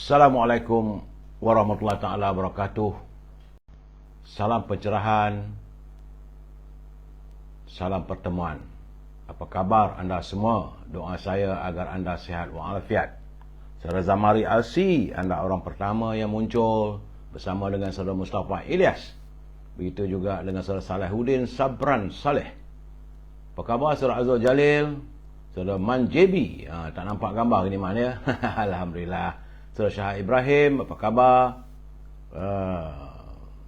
Assalamualaikum warahmatullahi taala wabarakatuh. Salam pencerahan, salam pertemuan. Apa khabar anda semua? Doa saya agar anda sihat walafiat. Saudara Zamari Alsi, anda orang pertama yang muncul bersama dengan saudara Mustafa Ilyas. Begitu juga dengan saudara Salahuddin Sabran Saleh. Apa khabar saudara Azul Jalil? Saudara Man JB, tak nampak gambar ini maknanya. Alhamdulillah. Saudara Syah Ibrahim, apa khabar?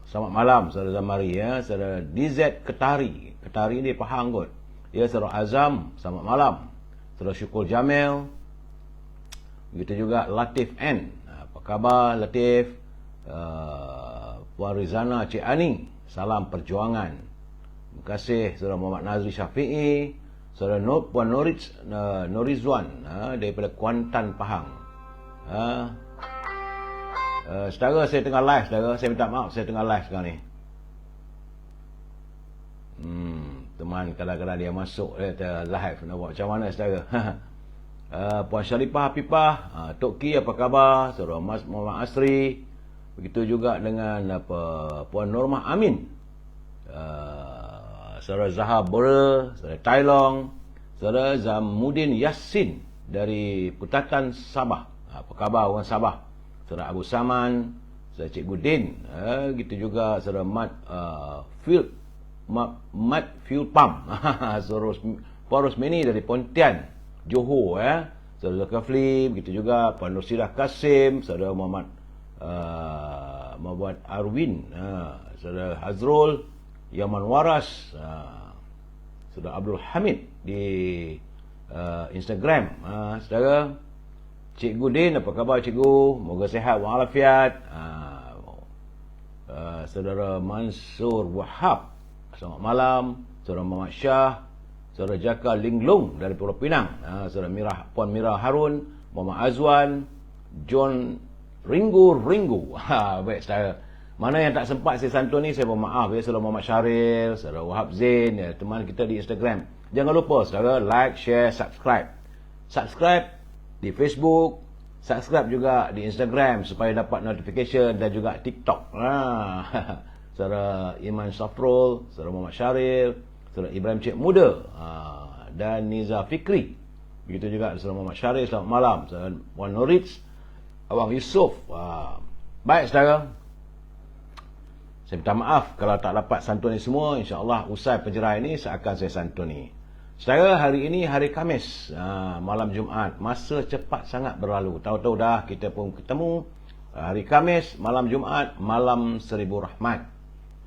Selamat malam saudara Zamari ya. Saudara DZ Ketari ni Pahang kot. Ya, saudara Azam, selamat malam. Saudara Syukur Jamil. Begitu juga Latif N. Apa khabar Latif? Puan Rizana Cik Ani, salam perjuangan. Terima kasih saudara Muhammad Nazri Syafi'i. Saudara Puan Norizwan daripada Kuantan Pahang. Saudara, saya tengah live saudara. Saya minta maaf, saya tengah live sekarang ni. Teman kadang-kadang dia masuk, dia live, nak buat macam mana saudara? Puan Syarifah Hafifah, Tok Ki apa khabar? Saudara Mas Muhammad Asri. Begitu juga dengan Puan Normah Amin, saudara Zahar Bora, saudara Tailong, saudara Zamuddin Yassin dari Putatan Sabah. Apa khabar orang Sabah? Saudara Abu Saman, saudara Cikgu Din, gitu juga saudara Mat Fuel Pump, saudara Puan Rosmini dari Pontian, Johor, saudara Zulkifli, begitu juga Puan Nursidah Kasim, saudara Muhammad Arwin, saudara Hazrul Yaman Waras, saudara Abdul Hamid di Instagram, saudara Cikgu Din, apa khabar cikgu? Moga sihat walafiat. Saudara Mansur Wahab, selamat malam. Saudara Muhammad Shah, saudara Jaka Linglung dari Pulau Pinang, saudara Puan Mira Harun, Muhammad Azwan, John Ringu. Baik saudara. Mana yang tak sempat saya santun ni, saya bermaaf ya. Saudara Muhammad Syaril, saudara Wahab Zain, ya, teman kita di Instagram. Jangan lupa saudara like, share, subscribe. Subscribe di Facebook, subscribe juga di Instagram supaya dapat notification, dan juga TikTok. Saudara Iman Safrul, saudara Muhammad Syaril, saudara Ibrahim Cik Muda, dan Niza Fikri. Begitu juga saudara Muhammad Syaril, selamat malam. Saudara Puan Norits, Abang Yusof. Baik saudara, saya minta maaf kalau tak dapat santuni semua. InsyaAllah usai penjerahan ini seakan saya santuni. Saudara, hari ini hari Khamis, malam Jumaat. Masa cepat sangat berlalu. Tahu-tahu dah kita pun ketemu. Hari Khamis, malam Jumaat, malam Seribu Rahmat.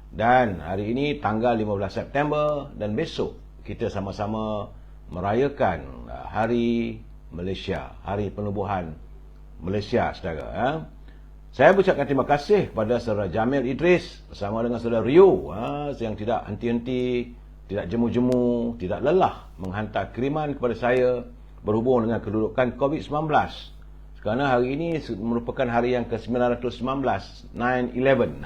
Dan hari ini tanggal 15 September, dan besok kita sama-sama merayakan Hari Malaysia, Hari Penubuhan Malaysia, saudara. Saya ucapkan terima kasih kepada saudara Jamil Idris bersama dengan saudara Rio, yang tidak henti-henti, tidak jemu-jemu, tidak lelah menghantar kiriman kepada saya berhubung dengan kedudukan COVID-19. Kerana hari ini merupakan hari yang ke-919, 9/11.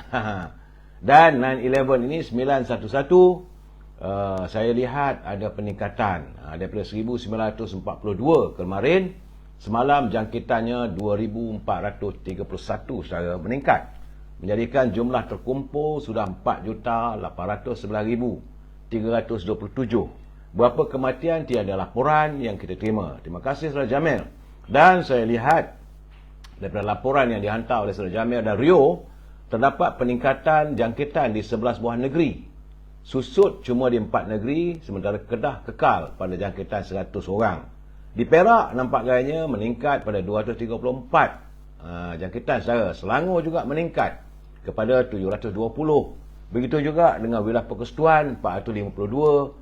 Dan 9/11 ini 911, saya lihat ada peningkatan daripada 1942 kemarin. Semalam jangkitannya 2,431 saudara, meningkat, menjadikan jumlah terkumpul sudah 4,811,327. Berapa kematian tiada laporan yang kita terima. Terima kasih saudara Jamil. Dan saya lihat daripada laporan yang dihantar oleh saudara Jamil dan Rio, terdapat peningkatan jangkitan di 11 buah negeri. Susut cuma di 4 negeri, sementara Kedah kekal pada jangkitan 100 orang. Di Perak nampak gayanya meningkat pada 234 jangkitan saudara. Selangor juga meningkat kepada 720. Begitu juga dengan wilayah Persekutuan 452,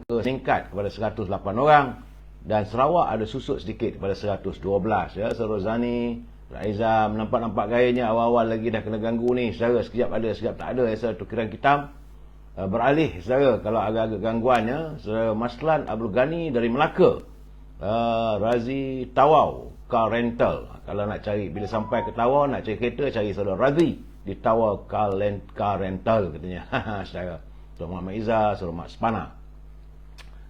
meningkat kepada 108 orang, dan Sarawak ada susut sedikit kepada 112 ya. Saudara Zani, Aizam, nampak gayanya awal-awal lagi dah kena ganggu ni saudara, sekejap ada sekejap tak ada. Saudara tukiran hitam beralih saudara kalau agak-agak gangguannya. Saudara Maslan Abdul Ghani dari Melaka, Razi Tawau Car Rental. Kalau nak cari, bila sampai ke Tawau nak cari kereta, cari saudara Razi di Tawau Car Rental katanya. Saudara Muhammad Izzah, saudara Mak Spana.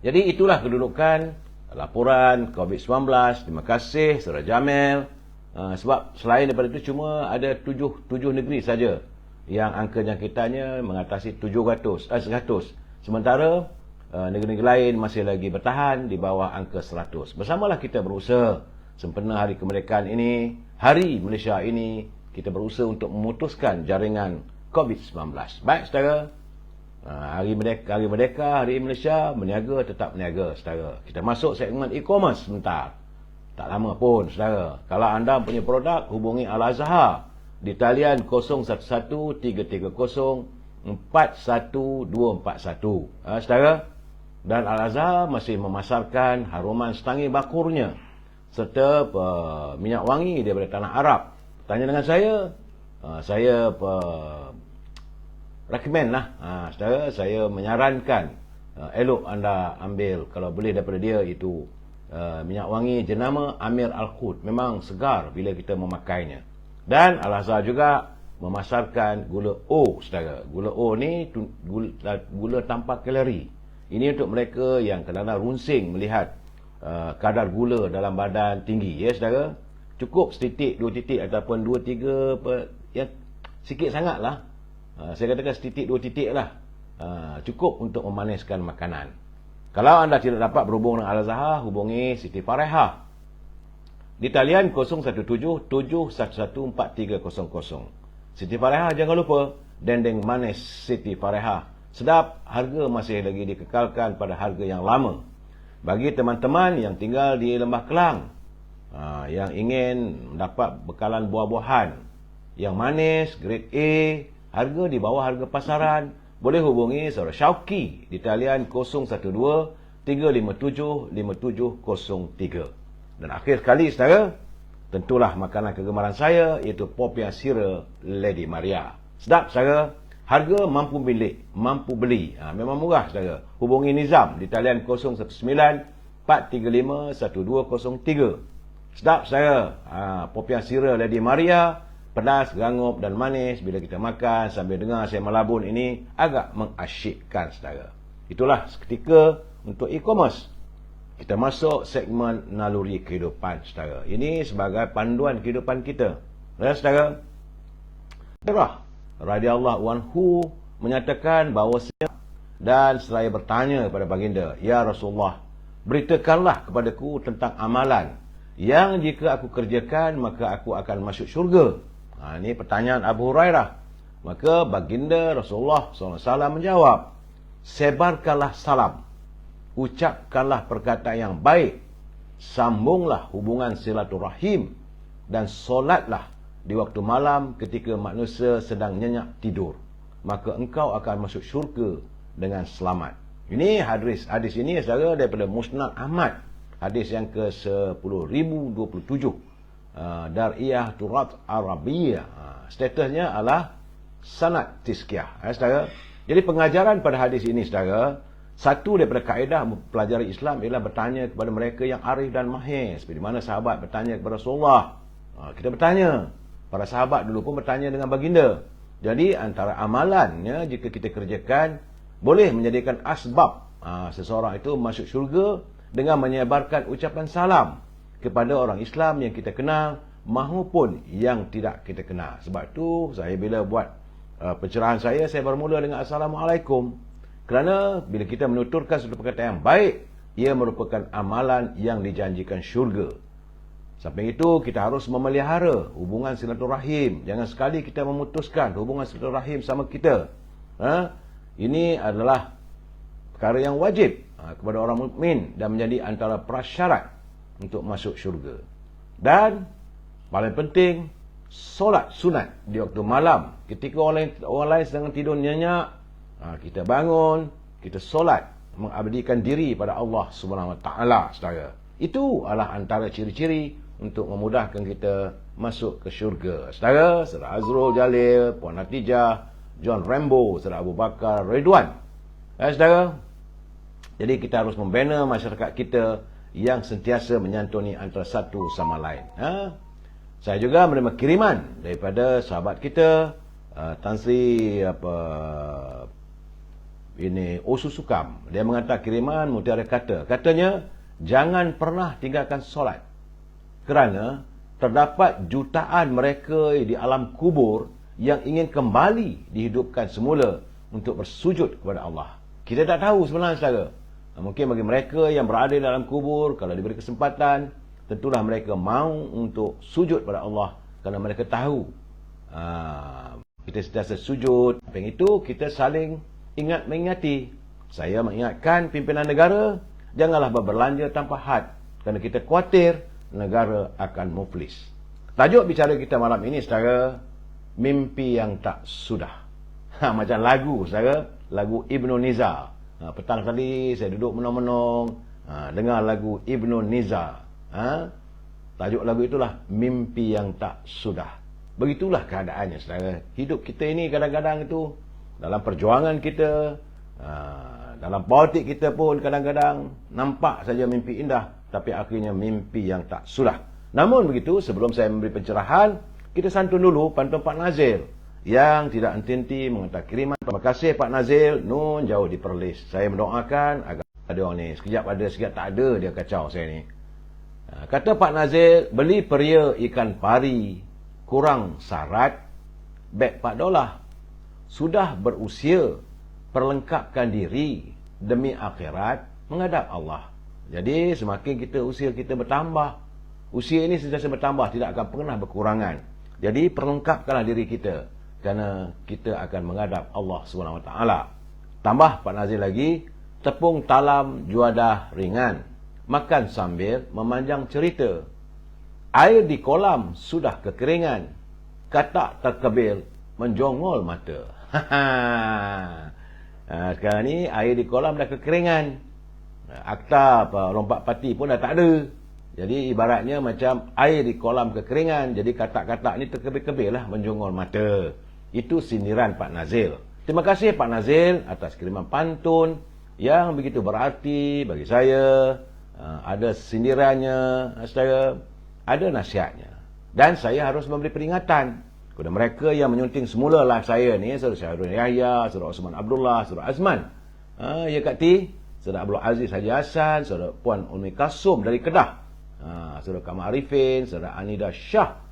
Jadi itulah kedudukan laporan COVID-19. Terima kasih saudara Jamil. Sebab selain daripada itu cuma ada tujuh negeri saja yang angka jangkitannya mengatasi 100. Sementara negeri-negeri lain masih lagi bertahan di bawah angka 100. Bersamalah kita berusaha sempena hari kemerdekaan ini, hari Malaysia ini, kita berusaha untuk memutuskan jaringan COVID-19. Baik, saudara. Hari Merdeka, Hari Malaysia, berniaga tetap berniaga, saudara. Kita masuk segmen e-commerce sebentar. Tak lama pun, saudara. Kalau anda punya produk, hubungi Al-Azhar di talian 011330414241. Saudara. Dan Al-Azhar masih memasarkan haruman setangi bakurnya serta minyak wangi daripada tanah Arab. Tanya dengan saya recommend lah, saudara, saya menyarankan elok anda ambil kalau boleh daripada dia itu minyak wangi jenama Amir Al-Khud. Memang segar bila kita memakainya. Dan Al-Azhar juga memasarkan gula O, saudara. Gula O ni gula tanpa kalori. Ini untuk mereka yang kadang-kadang runsing melihat kadar gula dalam badan tinggi, ya saudara. Cukup setitik, 2 titik ataupun 2, 3 ya, sikit sangatlah. Saya katakan setitik, 2 titik lah. Cukup untuk memaniskan makanan. Kalau anda tidak dapat berhubung dengan Al-Azhar, hubungi Siti Farehah di talian 0177114300. Siti Farehah, jangan lupa, dendeng manis Siti Farehah. Sedap, harga masih lagi dikekalkan pada harga yang lama. Bagi teman-teman yang tinggal di Lembah Kelang, yang ingin mendapat bekalan buah-buahan yang manis, grade A, harga di bawah harga pasaran, boleh hubungi saudara Syauqi di talian 0123575703. Dan akhir sekali, saudara, tentulah makanan kegemaran saya, iaitu Popiah Sira Lady Maria. Sedap, saudara. Harga mampu beli. Memang murah, saudara. Hubungi Nizam di talian 0194351203. Sedap, saudara. Popiah Sira Lady Maria, pedas, rangup dan manis. Bila kita makan sambil dengar saya melabun ini, agak mengasyikkan, saudara. Itulah seketika untuk e-commerce. Kita masuk segmen naluri kehidupan, saudara. Ini sebagai panduan kehidupan kita. Ya, saudara. Radhiyallahu anhu menyatakan bahawasanya, dan seraya bertanya kepada baginda, "Ya Rasulullah, beritakanlah kepadaku tentang amalan yang jika aku kerjakan maka aku akan masuk syurga." Ini pertanyaan Abu Hurairah. Maka baginda Rasulullah SAW menjawab, "Sebarkanlah salam, ucapkanlah perkataan yang baik, sambunglah hubungan silaturahim, dan solatlah di waktu malam ketika manusia sedang nyenyak tidur, maka engkau akan masuk syurga dengan selamat." Ini hadis ini, saudara, daripada Musnad Ahmad, hadis yang ke 10,027, Dar'iyah Turat Arabiyah. Statusnya adalah sanad tizkiyah, saudara. Jadi pengajaran pada hadis ini, saudara, satu daripada kaedah mempelajari Islam ialah bertanya kepada mereka yang arif dan mahir. Seperti mana sahabat bertanya kepada Rasulullah, kita bertanya. Para sahabat dulu pun bertanya dengan baginda. Jadi antara amalannya jika kita kerjakan, boleh menjadikan asbab seseorang itu masuk syurga dengan menyebarkan ucapan salam kepada orang Islam yang kita kenal maupun yang tidak kita kenal. Sebab tu saya bila buat pencerahan saya bermula dengan Assalamualaikum. Kerana bila kita menuturkan satu perkataan yang baik, ia merupakan amalan yang dijanjikan syurga. Sampai itu kita harus memelihara hubungan silaturahim. Jangan sekali kita memutuskan hubungan silaturahim sama kita. Ini adalah perkara yang wajib kepada orang mukmin dan menjadi antara prasyarat untuk masuk syurga. Dan paling penting, solat sunat di waktu malam. Ketika orang lain sedang tidur nyenyak, kita bangun, kita solat, mengabdikan diri pada Allah Subhanahu Wa Taala, saudara. Itu adalah antara ciri-ciri untuk memudahkan kita masuk ke syurga. Saudara Azrul Jalil, Puan Natijah, John Rambo, saudara Abu Bakar Ridwan. Saudara, jadi kita harus membina masyarakat kita yang sentiasa menyantuni antara satu sama lain. Saya juga menerima kiriman daripada sahabat kita, Tan Sri Osu Sukam. Dia mengatakan kiriman mutiara kata. Katanya, jangan pernah tinggalkan solat. Kerana terdapat jutaan mereka di alam kubur yang ingin kembali dihidupkan semula untuk bersujud kepada Allah. Kita tak tahu sebenarnya, saudara. Mungkin bagi mereka yang berada dalam kubur, kalau diberi kesempatan, tentulah mereka mahu untuk sujud kepada Allah kerana mereka tahu kita sentiasa sujud. Yang itu kita saling ingat mengingati. Saya mengingatkan pimpinan negara, janganlah berbelanja tanpa had, kerana kita khawatir negara akan muflis. Tajuk bicara kita malam ini, saudara, mimpi yang tak sudah. Macam lagu, saudara, lagu Ibnu Nizar. Petang tadi saya duduk menong-menong, dengar lagu Ibnu Nizar. Tajuk lagu itulah mimpi yang tak sudah. Begitulah keadaannya, saudara. Hidup kita ini kadang-kadang itu, dalam perjuangan kita, dalam politik kita pun kadang-kadang nampak saja mimpi indah, tapi akhirnya mimpi yang tak sudah. Namun begitu, sebelum saya memberi pencerahan, kita santun dulu pantun Pak Nazil yang tidak henti-henti menghantar kiriman. Terima kasih Pak Nazil, nun jauh di Perlis. Saya mendoakan agar ada orang ni, sekejap ada, sekejap tak ada, dia kacau saya ni. Kata Pak Nazil, beli peria ikan pari, kurang syarat, beg $4. Sudah berusia, perlengkapkan diri demi akhirat menghadap Allah. Jadi semakin usia kita bertambah, usia ini sentiasa bertambah, tidak akan pernah berkurangan. Jadi perlengkapkanlah diri kita, kerana kita akan menghadap Allah SWT. Tambah Pak Nazir lagi, tepung talam juadah ringan, makan sambil memanjang cerita. Air di kolam sudah kekeringan, katak terkebil menjongol mata. Sekarang ni air di kolam dah kekeringan, akta lompat parti pun dah tak ada. Jadi ibaratnya macam air di kolam kekeringan, jadi katak-katak ni terkebil-kebil lah, menjongol mata. Itu sindiran Pak Nazil. Terima kasih Pak Nazil atas kiriman pantun yang begitu berarti bagi saya. Ada sindirannya, saudara, ada nasihatnya. Dan saya harus memberi peringatan kepada mereka yang menyunting semula live saya ni, Saudara Syahrul Yahya, Saudara Osman Abdullah, Saudara Azman, ya Kak T, Saudara Abdul Aziz Haji Hassan, Saudara Puan Umi Kasum dari Kedah, Saudara Kamal Arifin, Saudara Anida Shah,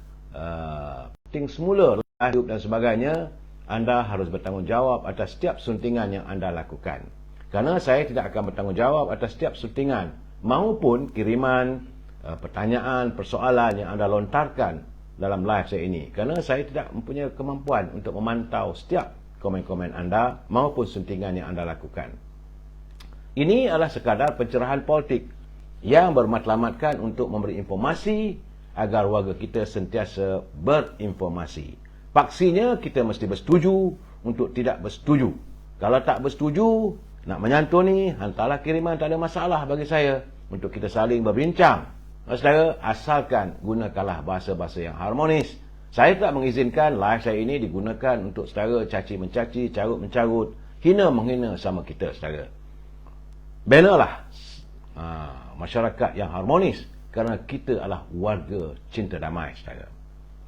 sunting semula hidup dan sebagainya. Anda harus bertanggungjawab atas setiap suntingan yang anda lakukan. Kerana saya tidak akan bertanggungjawab atas setiap suntingan maupun kiriman pertanyaan, persoalan yang anda lontarkan dalam live saya ini. Kerana saya tidak mempunyai kemampuan untuk memantau setiap komen-komen anda maupun suntingan yang anda lakukan. Ini adalah sekadar pencerahan politik yang bermatlamatkan untuk memberi informasi agar warga kita sentiasa berinformasi. Paksinya kita mesti bersetuju untuk tidak bersetuju. Kalau tak bersetuju, nak menyantuni, hantarlah kiriman, tak ada masalah bagi saya, untuk kita saling berbincang. Saudara, asalkan gunakanlah bahasa-bahasa yang harmonis. Saya tak mengizinkan live saya ini digunakan untuk saudara caci-mencaci, carut-mencarut, hina-menghina sama kita, saudara. Benalah masyarakat yang harmonis, kerana kita adalah warga cinta damai, saudara.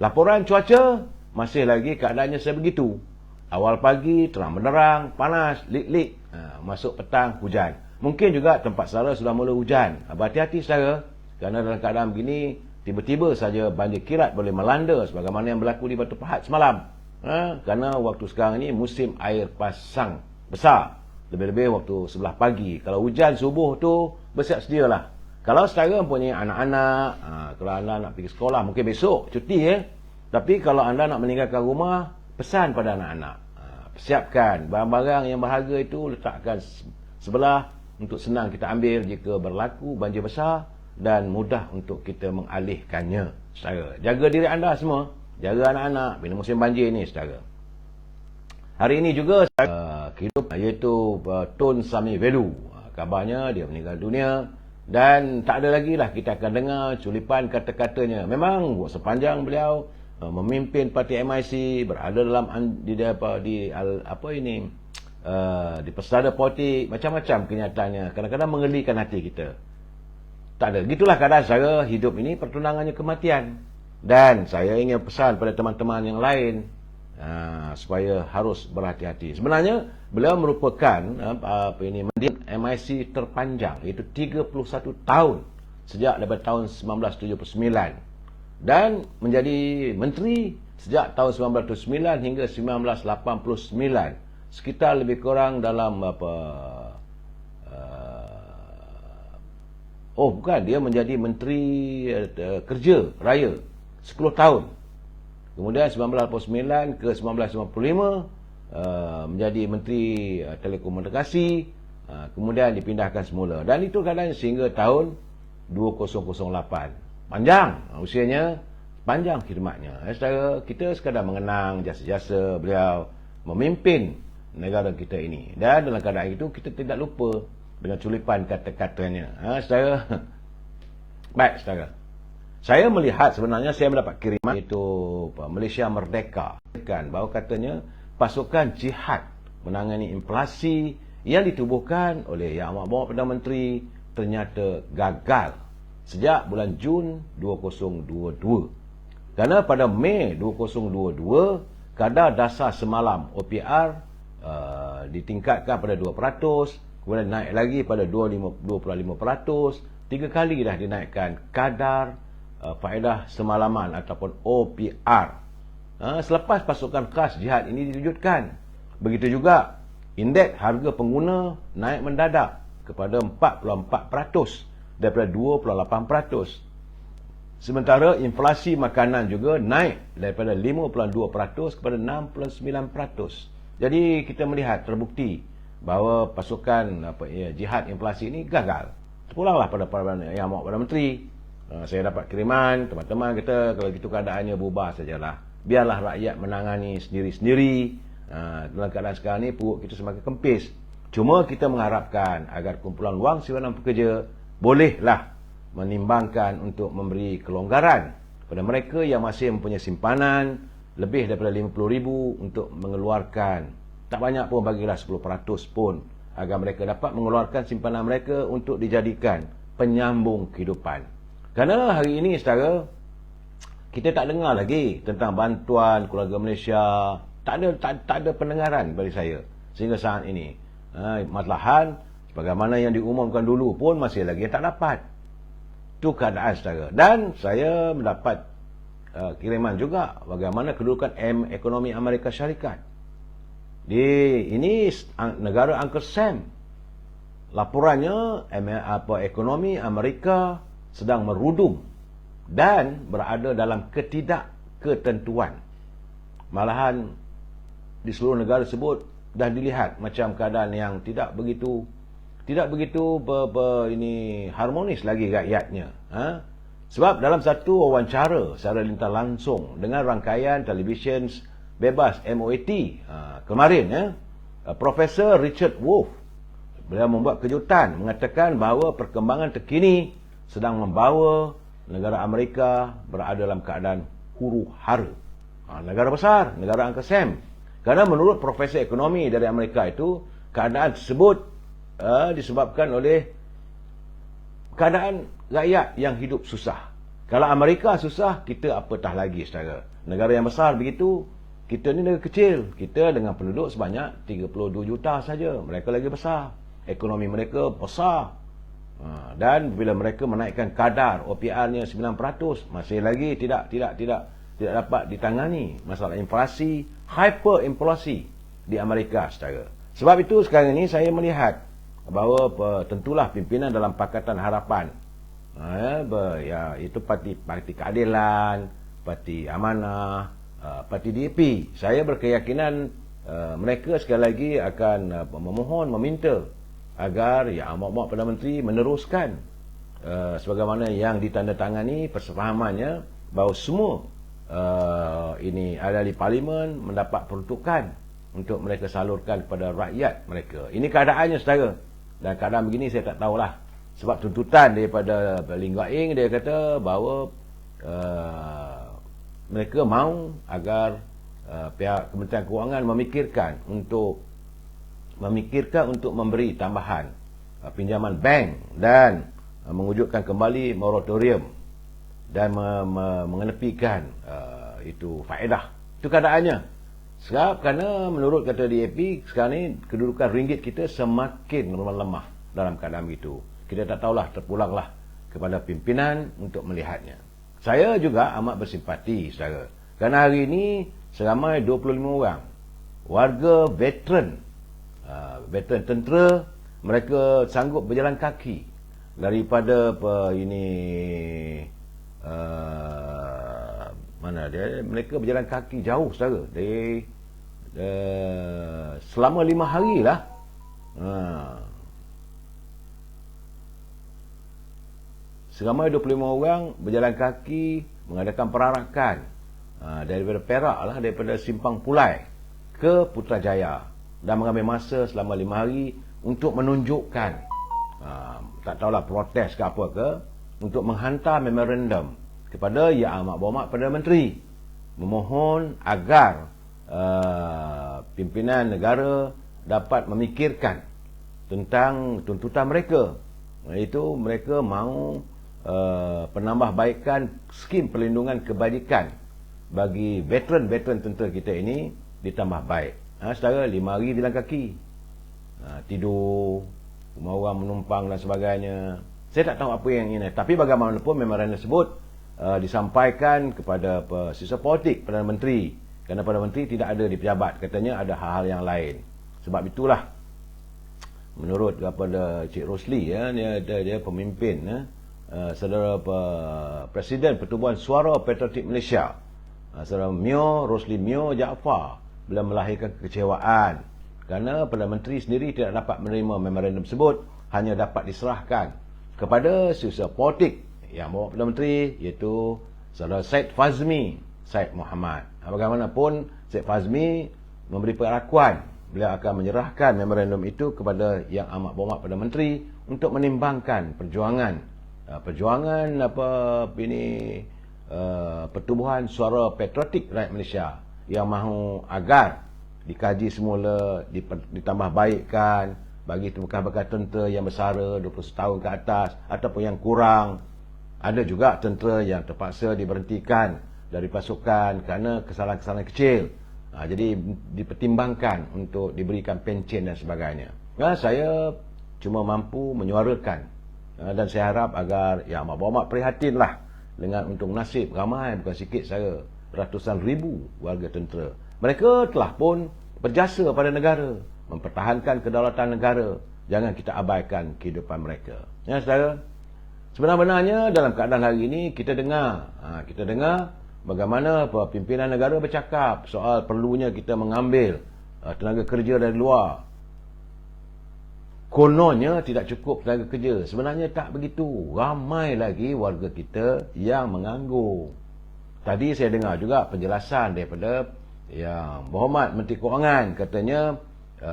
Laporan cuaca, masih lagi keadaannya sebegitu. Awal pagi terang benderang, panas, lik-lik, masuk petang hujan. Mungkin juga tempat saudara sudah mula hujan. Berhati-hati saudara, kerana dalam keadaan begini tiba-tiba saja banjir kilat boleh melanda sebagaimana yang berlaku di Batu Pahat semalam. Kerana waktu sekarang ini musim air pasang besar, lebih-lebih waktu sebelah pagi. Kalau hujan subuh tu, bersiap sedialah. Kalau saudara mempunyai anak-anak, kalau anda nak pergi sekolah, mungkin besok cuti tapi kalau anda nak meninggalkan rumah, pesan pada anak-anak, persiapkan barang-barang yang berharga itu, letakkan sebelah untuk senang kita ambil jika berlaku banjir besar dan mudah untuk kita mengalihkannya, saudara. Jaga diri anda semua, jaga anak-anak bila musim banjir ini, saudara. Hari ini juga kehidupan, iaitu Tun Sami Velu, kabarnya dia meninggal dunia. Dan tak ada lagi lah kita akan dengar culipan kata-katanya. Memang sepanjang beliau memimpin parti MIC, berada dalam di pesada politik, macam-macam kenyataannya, kadang-kadang mengelikan hati kita. Tak ada. Gitulah keadaan saya. Hidup ini pertunangannya kematian. Dan saya ingin pesan pada teman-teman yang lain supaya harus berhati-hati. Sebenarnya beliau merupakan mendidik MIC terpanjang, iaitu 31 tahun sejak daripada tahun 1979. dan menjadi menteri sejak tahun 1909 hingga 1989. Sekitar lebih kurang dalam dia menjadi menteri kerja raya 10 tahun. Kemudian 1989 ke 1995 menjadi menteri telekomunikasi, kemudian dipindahkan semula, dan itu kadang sehingga tahun 2008. Panjang usianya, panjang khidmatnya. Secara kita sekadar mengenang jasa-jasa beliau memimpin negara kita ini, dan dalam keadaan itu kita tidak lupa dengan culipan kata-katanya. Secara baik, saudara, saya melihat sebenarnya saya mendapat kiriman iaitu Malaysia Merdeka, bahawa katanya pasukan jihad menangani inflasi yang ditubuhkan oleh Yang Amat Perdana Menteri ternyata gagal sejak bulan Jun 2022. Kerana pada Mei 2022 kadar dasar semalam OPR ditingkatkan pada 2%, kemudian naik lagi pada 2.5%, 3 kali dah dinaikkan kadar faedah semalaman ataupun OPR. Selepas pasukan khas jihad ini diwujudkan. Begitu juga indeks harga pengguna naik mendadak kepada 44% daripada 28%. Sementara inflasi makanan juga naik daripada 5.2% kepada 6.9%. Jadi kita melihat terbukti bahawa pasukan jihad inflasi ini gagal. Terpulanglah pada Yang Amat Perdana Menteri. Saya dapat kiriman teman-teman kata, kalau gitu keadaannya bubar sajalah, biarlah rakyat menangani sendiri-sendiri. Dalam keadaan sekarang ni perut kita semakin kempis. Cuma kita mengharapkan agar kumpulan wang simpanan pekerja bolehlah menimbangkan untuk memberi kelonggaran kepada mereka yang masih mempunyai simpanan lebih daripada RM50,000 untuk mengeluarkan, tak banyak pun, bagilah 10% pun, agar mereka dapat mengeluarkan simpanan mereka untuk dijadikan penyambung kehidupan. Kerana hari ini, saudara, kita tak dengar lagi tentang bantuan keluarga Malaysia. Tak ada pendengaran bagi saya sehingga saat ini. Malahan bagaimana yang diumumkan dulu pun masih lagi tak dapat. Itu keadaan, saudara. Dan saya mendapat kiriman juga bagaimana kedudukan ekonomi Amerika Syarikat. Ini negara Uncle Sam. Laporannya ekonomi Amerika sedang merudum dan berada dalam ketidakketentuan. Malahan di seluruh negara tersebut dah dilihat macam keadaan yang tidak begitu harmonis lagi rakyatnya. Sebab dalam satu wawancara secara lintas langsung dengan rangkaian televisyen bebas MOAT kemarin, Profesor Richard Wolff, beliau membuat kejutan mengatakan bahawa perkembangan terkini sedang membawa negara Amerika berada dalam keadaan huru-hara. Negara besar, negara Uncle Sam. Kerana menurut profesor ekonomi dari Amerika itu, keadaan tersebut disebabkan oleh keadaan rakyat yang hidup susah. Kalau Amerika susah, kita apatah lagi, saudara. Negara yang besar begitu, kita ni negara kecil. Kita dengan penduduk sebanyak 32 juta saja. Mereka lagi besar. Ekonomi mereka besar. Dan bila mereka menaikkan kadar OPR-nya 9%, masih lagi tidak dapat ditangani masalah inflasi, hyperinflasi di Amerika, saudara. Sebab itu sekarang ini saya melihat bahawa tentulah pimpinan dalam Pakatan Harapan, itu Parti Keadilan, Parti Amanah, Parti DAP, saya berkeyakinan mereka sekali lagi akan memohon, meminta agar Yang Amat Perdana Menteri meneruskan sebagaimana yang ditandatangani persefahamannya bahawa semua ini ahli parlimen mendapat peruntukan untuk mereka salurkan kepada rakyat mereka. Ini keadaannya, saudara. Dan keadaan begini saya tak tahulah. Sebab tuntutan daripada Lim Guat Eng, dia kata bahawa mereka mahu agar pihak Kementerian Kewangan memikirkan untuk memberi tambahan pinjaman bank dan mewujudkan kembali moratorium dan mengenepikan itu faedah. Itu keadaannya. Sebab kerana menurut kata DAP, sekarang ni kedudukan ringgit kita semakin lemah dalam keadaan itu. Kita tak tahulah, terpulanglah kepada pimpinan untuk melihatnya. Saya juga amat bersimpati, saudara. Kerana hari ini seramai 25 orang warga veteran, veteran tentera, mereka sanggup berjalan kaki daripada mana dia, mereka berjalan kaki jauh, saudara, dari selama 5 hari lah. Seramai 25 orang berjalan kaki mengadakan perarakan daripada Perak lah, daripada Simpang Pulai ke Putrajaya, dan mengambil masa selama 5 hari untuk menunjukkan tak tahulah protes ke apa ke, untuk menghantar memorandum kepada Yang Amat Berhormat Perdana Menteri memohon agar pimpinan negara dapat memikirkan tentang tuntutan mereka, iaitu mereka mahu penambahbaikan skim perlindungan kebajikan bagi veteran-veteran tentera kita ini ditambah baik. Saudara, 5 hari jalan kaki, tidur, rumah orang menumpang dan sebagainya. Saya tak tahu apa yang ini, tapi bagaimanapun memorandum tersebut disampaikan kepada sisa politik Perdana Menteri, kerana Perdana Menteri tidak ada di pejabat, katanya ada hal-hal yang lain. Sebab itulah menurut kepada Cik Rosli, dia pemimpin, saudara Presiden Pertubuhan Suara Patriotik Malaysia, saudara Rosli Mio Jaafar, bila melahirkan kekecewaan kerana Perdana Menteri sendiri tidak dapat menerima memorandum tersebut, hanya dapat diserahkan kepada sisa politik yang bawa Perdana Menteri, iaitu saudara Syed Fazmi Syed Muhammad. Bagaimanapun, Syed Fazmi memberi pengakuan beliau akan menyerahkan memorandum itu kepada Yang Amat Berhormat Perdana Menteri untuk menimbangkan perjuangan Pertubuhan Suara Patriotik Rakyat Malaysia yang mahu agar dikaji semula, ditambah baikkan bagi bekas-bekas tentera yang bersara 20 tahun ke atas ataupun yang kurang. Ada juga tentera yang terpaksa diberhentikan dari pasukan kerana kesalahan-kesalahan kecil. Jadi dipertimbangkan untuk diberikan pencen dan sebagainya. Saya cuma mampu menyuarakan, dan saya harap agar Yang Amat Berhormat prihatinlah dengan untuk nasib ramai, bukan sikit saya, ratusan ribu warga tentera. Mereka telah pun berjasa pada negara, mempertahankan kedaulatan negara. Jangan kita abaikan kehidupan mereka. Saudara, sebenarnya dalam keadaan hari ini kita dengar bagaimana pimpinan negara bercakap soal perlunya kita mengambil tenaga kerja dari luar. Kononnya tidak cukup tenaga kerja. Sebenarnya tak begitu. Ramai lagi warga kita yang menganggur. Tadi saya dengar juga penjelasan daripada Yang Berhormat Menteri Kewangan, katanya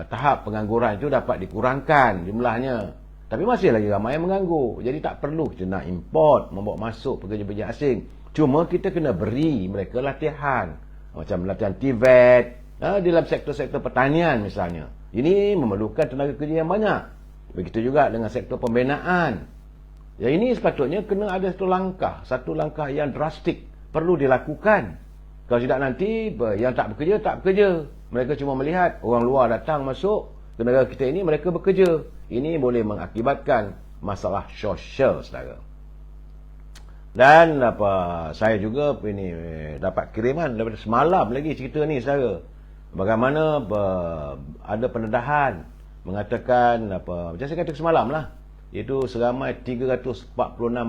tahap pengangguran itu dapat dikurangkan jumlahnya. Tapi masih lagi ramai yang menganggur. Jadi tak perlu kita nak import, membawa masuk pekerja-pekerja asing. Cuma kita kena beri mereka latihan. Macam latihan TVET, dalam sektor-sektor pertanian misalnya. Ini memerlukan tenaga kerja yang banyak. Begitu juga dengan sektor pembinaan. Ya, ini sepatutnya kena ada satu langkah yang drastik perlu dilakukan. Kalau tidak nanti yang tak bekerja. Mereka cuma melihat orang luar datang masuk ke negara kita ini, mereka bekerja. Ini boleh mengakibatkan masalah sosial, saudara. Dan saya juga dapat kiriman daripada semalam lagi cerita ni, saudara. Bagaimana ada pendedahan mengatakan macam saya kata semalam lah, iaitu seramai 346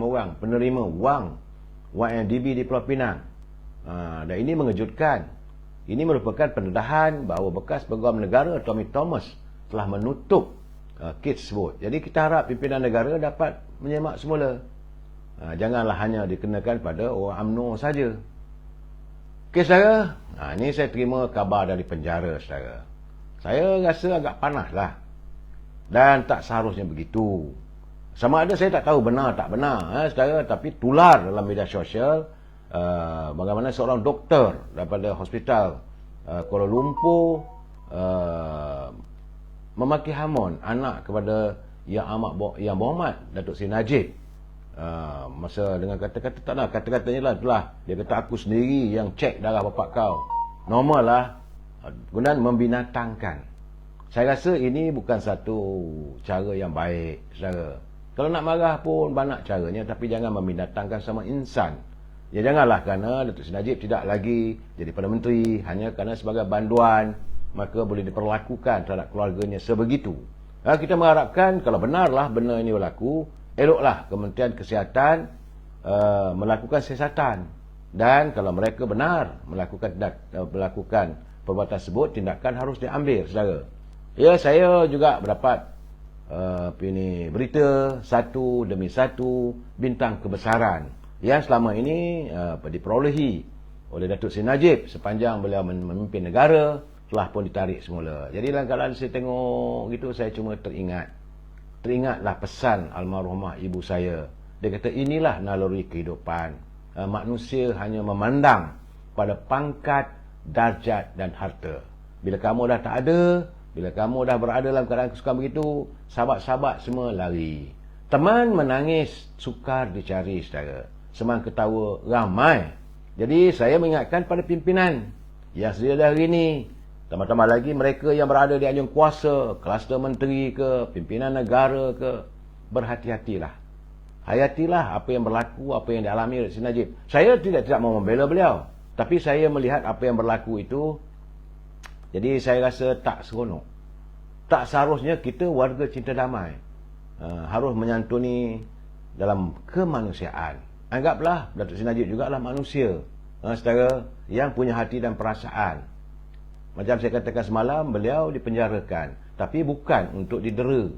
orang penerima wang YNDB di Pulau Pinang. Dan ini mengejutkan. Ini merupakan pendedahan bahawa bekas Peguam Negara Tommy Thomas telah menutup kes tersebut. Jadi kita harap pimpinan negara dapat menyemak semula. Janganlah hanya dikenakan pada orang UMNO saja. Okey, saudara. Ini saya terima kabar dari penjara, saudara. Saya rasa agak panas lah. Dan tak seharusnya begitu. Sama ada saya tak tahu benar tak benar, saudara. Tapi tular dalam media sosial bagaimana seorang doktor daripada hospital Kuala Lumpur memaki hamun anak kepada Yang Berhormat Datuk Seri Najib. Masa dengan kata-kata tak nak, kata-katanya lah dia kata aku sendiri yang cek darah bapak kau, normal lah, gunaan membinatangkan. Saya rasa ini bukan satu cara yang baik, saudara. Kalau nak marah pun banyak caranya, tapi jangan membinatangkan sama insan. Ya janganlah kerana Datuk Seri Najib tidak lagi jadi Perdana Menteri hanya kerana sebagai banduan maka boleh diperlakukan terhadap keluarganya sebegitu. Kita mengharapkan kalau benarlah benda ini berlaku, eloklah Kementerian Kesihatan melakukan siasatan, dan kalau mereka benar melakukan perbuatan tersebut, tindakan harus diambil, saudara. Ya, saya juga mendapat berita satu demi satu bintang kebesaran yang selama ini diperolehi oleh Datuk Seri Najib sepanjang beliau memimpin negara telah pun ditarik semula. Jadi dalam keadaan saya tengok gitu, saya cuma teringatlah pesan almarhumah ibu saya. Dia kata inilah naluri kehidupan. Manusia hanya memandang pada pangkat, darjat dan harta. Bila kamu dah tak ada, bila kamu dah berada dalam keadaan kesukaan begitu, sahabat-sahabat semua lari. Teman menangis, sukar dicari, saudara. Semang ketawa, ramai. Jadi saya mengingatkan pada pimpinan yang sedia hari ini, tambah-tambah lagi mereka yang berada di anjung kuasa, kluster menteri ke, pimpinan negara ke, berhati-hatilah. Hayatilah apa yang berlaku, apa yang dialami oleh Seri Najib. Saya tidak mau membela beliau, tapi saya melihat apa yang berlaku itu, jadi saya rasa tak seronok. Tak seharusnya kita warga cinta damai harus menyantuni dalam kemanusiaan. Anggaplah Datuk Seri Najib jugalah manusia, saudara, yang punya hati dan perasaan. Macam saya katakan semalam, beliau dipenjarakan, tapi bukan untuk didera,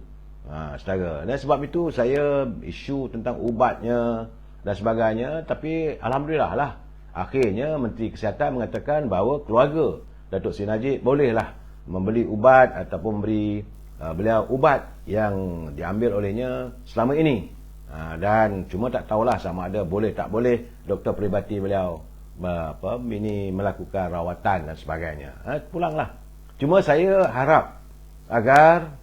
saudara. Dan sebab itu saya isu tentang ubatnya dan sebagainya. Tapi alhamdulillah lah, akhirnya Menteri Kesihatan mengatakan bahawa keluarga Datuk Seri Najib bolehlah membeli ubat ataupun memberi beliau ubat yang diambil olehnya selama ini. Dan cuma tak tahulah sama ada boleh tak boleh doktor peribadi beliau melakukan rawatan dan sebagainya. Pulanglah. Cuma saya harap agar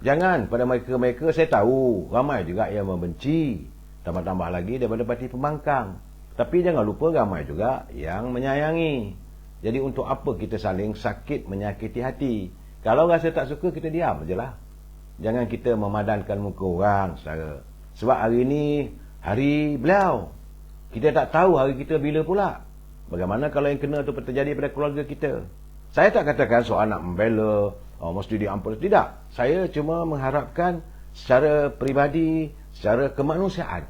jangan pada mereka-mereka, saya tahu ramai juga yang membenci, tambah-tambah lagi daripada parti pembangkang. Tapi jangan lupa ramai juga yang menyayangi. Jadi untuk apa kita saling sakit menyakiti hati? Kalau rasa tak suka, kita diam sajalah. Jangan kita memadankan muka orang, saudara. Sebab hari ini hari beliau, kita tak tahu hari kita bila pula. Bagaimana kalau yang kena itu terjadi pada keluarga kita? Saya tak katakan soal nak membela, mesti diampun. Tidak. Saya cuma mengharapkan secara peribadi, secara kemanusiaan,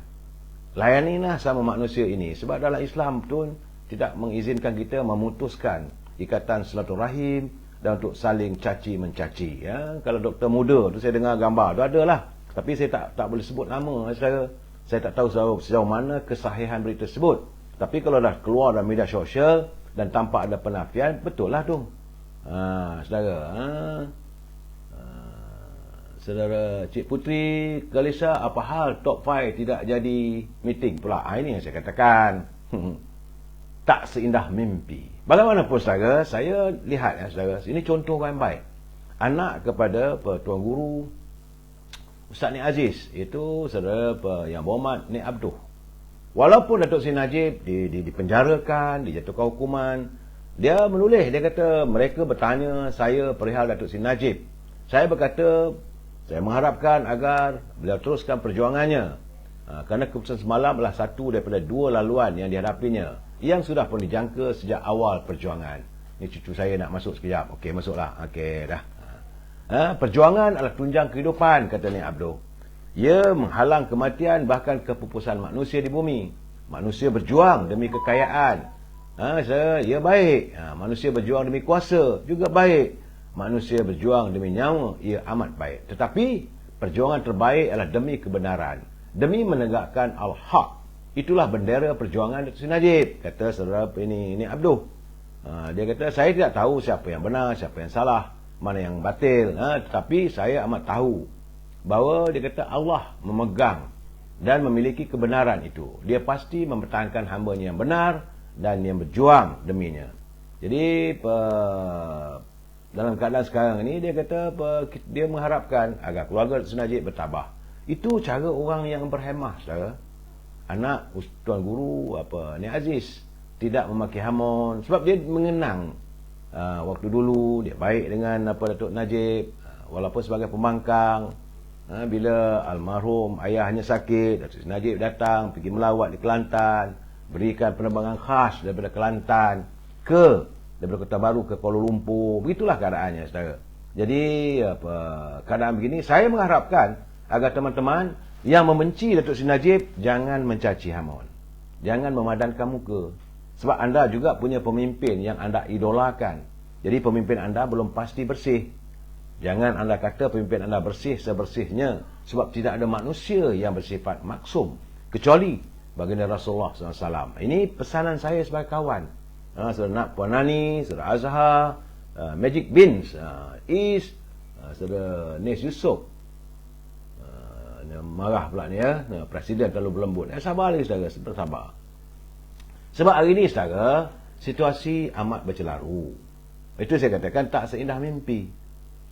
layanilah sama manusia ini. Sebab dalam Islam pun tidak mengizinkan kita memutuskan ikatan silaturahim dan untuk saling caci mencaci. Kalau doktor muda tu saya dengar gambar tu adalah, tapi saya tak boleh sebut nama, saya tak tahu sejauh mana kesahihan berita tersebut. Tapi kalau dah keluar dalam media sosial dan tampak ada penafian, betul lah tu. Saudara, saudara Cik Puteri Kalisa, apa hal top 5 tidak jadi meeting pula? Ini yang saya katakan. Tak seindah mimpi. Bagaimanapun saudara, saya lihat saudara, ini contoh yang baik. Anak kepada Tuan Guru Ustaz Nik Aziz, itu saudara yang berhormat Nik Abduh. Walaupun Datuk Seri Najib dipenjarakan, dijatuhkan hukuman, dia menulis, dia kata mereka bertanya saya perihal Datuk Seri Najib. Saya berkata, saya mengharapkan agar beliau teruskan perjuangannya. Kerana keputusan semalam adalah satu daripada dua laluan yang dihadapinya, yang sudah pun dijangka sejak awal perjuangan. Ini cucu saya nak masuk sekejap. Okey, masuklah. Okey, dah. Perjuangan adalah tunjang kehidupan, kata Nik Abduh. Ia menghalang kematian bahkan kepupusan manusia di bumi. Manusia berjuang demi kekayaan, ia baik. Manusia berjuang demi kuasa, juga baik. Manusia berjuang demi nyawa, ia amat baik. Tetapi perjuangan terbaik adalah demi kebenaran, demi menegakkan al-haq. Itulah bendera perjuangan Datuk Seri Najib, kata saudara ini Abduh. Dia kata, saya tidak tahu siapa yang benar, siapa yang salah, mana yang batil, tetapi saya amat tahu bahawa dia kata Allah memegang dan memiliki kebenaran itu. Dia pasti mempertahankan hamba-Nya yang benar dan yang berjuang deminya. Jadi dalam keadaan sekarang ini, dia kata dia mengharapkan agar keluarga Datuk Seri Najib bertabah. Itu cara orang yang berhemah, saudara. Anak Tuan Guru Nik Aziz tidak memaki hamun, sebab dia mengenang waktu dulu dia baik dengan Datuk Najib, walaupun sebagai pembangkang. Bila almarhum ayahnya sakit, Datuk Seri Najib datang pergi melawat di Kelantan, berikan penerbangan khas daripada Kelantan daripada Kota Baru ke Kuala Lumpur. Begitulah keadaannya, saudara. Jadi keadaan begini, saya mengharapkan agar teman-teman yang membenci Datuk Seri Najib jangan mencaci Hamon, jangan memadankan muka, sebab anda juga punya pemimpin yang anda idolakan. Jadi pemimpin anda belum pasti bersih. Jangan anda kata pemimpin anda bersih sebersihnya, sebab tidak ada manusia yang bersifat maksum kecuali baginda Rasulullah SAW. Ini pesanan saya sebagai kawan. Saudara Nak Puan Nani, Saudara Azhar, Magic Beans, Is, Saudara Nis Yusof. Marah pula ni ya, Presiden terlalu berlembut. Sabar lagi saudara, sabar. Sebab hari ini saudara, situasi amat bercelaru. Itu saya katakan tak seindah mimpi.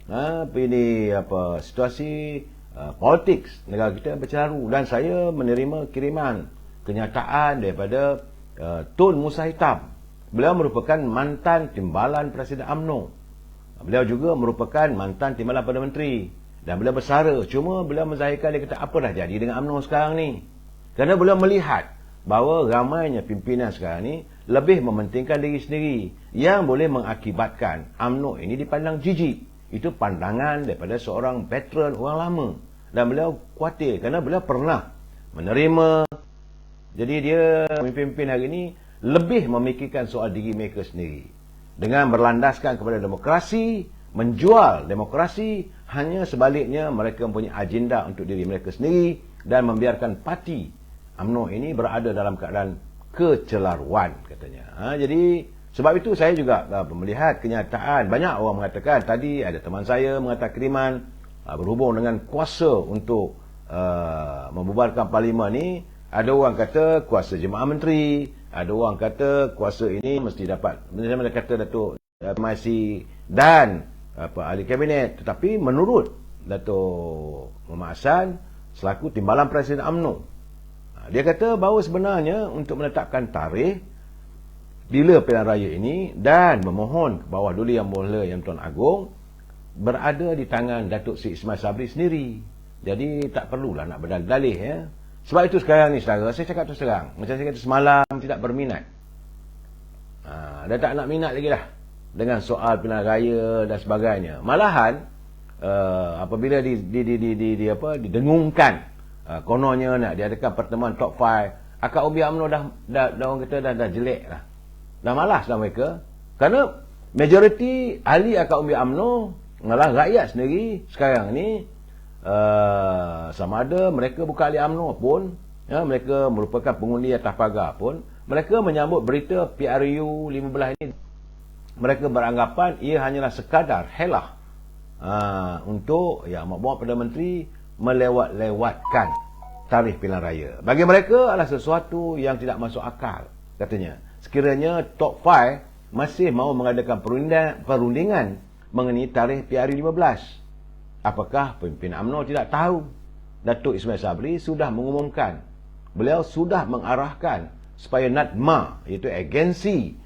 Ini situasi politik negara kita bercelaru, dan saya menerima kiriman kenyataan daripada Tun Musa Hitam. Beliau merupakan mantan timbalan Presiden UMNO. Beliau juga merupakan mantan timbalan Perdana Menteri, dan beliau bersara. Cuma beliau menzahirkan, dia kata apa dah jadi dengan UMNO sekarang ni, kerana beliau melihat bahawa ramainya pimpinan sekarang ni lebih mementingkan diri sendiri, yang boleh mengakibatkan UMNO ini dipandang jijik. Itu pandangan daripada seorang veteran, orang lama. Dan beliau khawatir kerana beliau pernah menerima. Jadi dia, pemimpin hari ini lebih memikirkan soal diri mereka sendiri. Dengan berlandaskan kepada demokrasi, menjual demokrasi, hanya sebaliknya mereka mempunyai agenda untuk diri mereka sendiri dan membiarkan parti UMNO ini berada dalam keadaan kecelaruan, katanya. Jadi sebab itu saya juga melihat kenyataan. Banyak orang mengatakan, tadi ada teman saya mengatakan kiriman berhubung dengan kuasa untuk membubarkan parlimen ni. Ada orang kata kuasa jemaah menteri, ada orang kata kuasa ini mesti dapat, macam mana kata Datuk Masih dan ahli kabinet. Tetapi menurut Datuk Muhammad Hassan selaku timbalan Presiden UMNO, dia kata bahawa sebenarnya untuk menetapkan tarikh bila pilihan raya ini dan memohon ke bawah Duli Yang Mulia Yang Tuan Agong berada di tangan Datuk Seri Ismail Sabri sendiri. Jadi tak perlulah nak berdalih ya. Sebab itu sekarang ni saudara, saya cakap terus terang, macam saya kata semalam, tidak berminat. Dah tak nak minat lagi lah dengan soal pilihan raya dan sebagainya. Malahan apabila didengungkan kononnya nak diadakan pertemuan top 5, akak umbi UMNO dah orang kata dah jelek lah. Dah malas dah mereka. Kerana majoriti ahli akak umbi UMNO malah rakyat sendiri sekarang ni, sama ada mereka bukan ahli UMNO pun, mereka merupakan pengundi atas pagar pun, mereka menyambut berita PRU 15 ini, mereka beranggapan ia hanyalah sekadar helah untuk Mak Perdana Menteri melewat-lewatkan tarikh pilihan raya. Bagi mereka adalah sesuatu yang tidak masuk akal, katanya. Sekiranya top 5 masih mahu mengadakan perundingan mengenai tarikh PRU 15, apakah pemimpin UMNO tidak tahu? Datuk Ismail Sabri sudah mengumumkan, beliau sudah mengarahkan supaya NADMA, iaitu agensi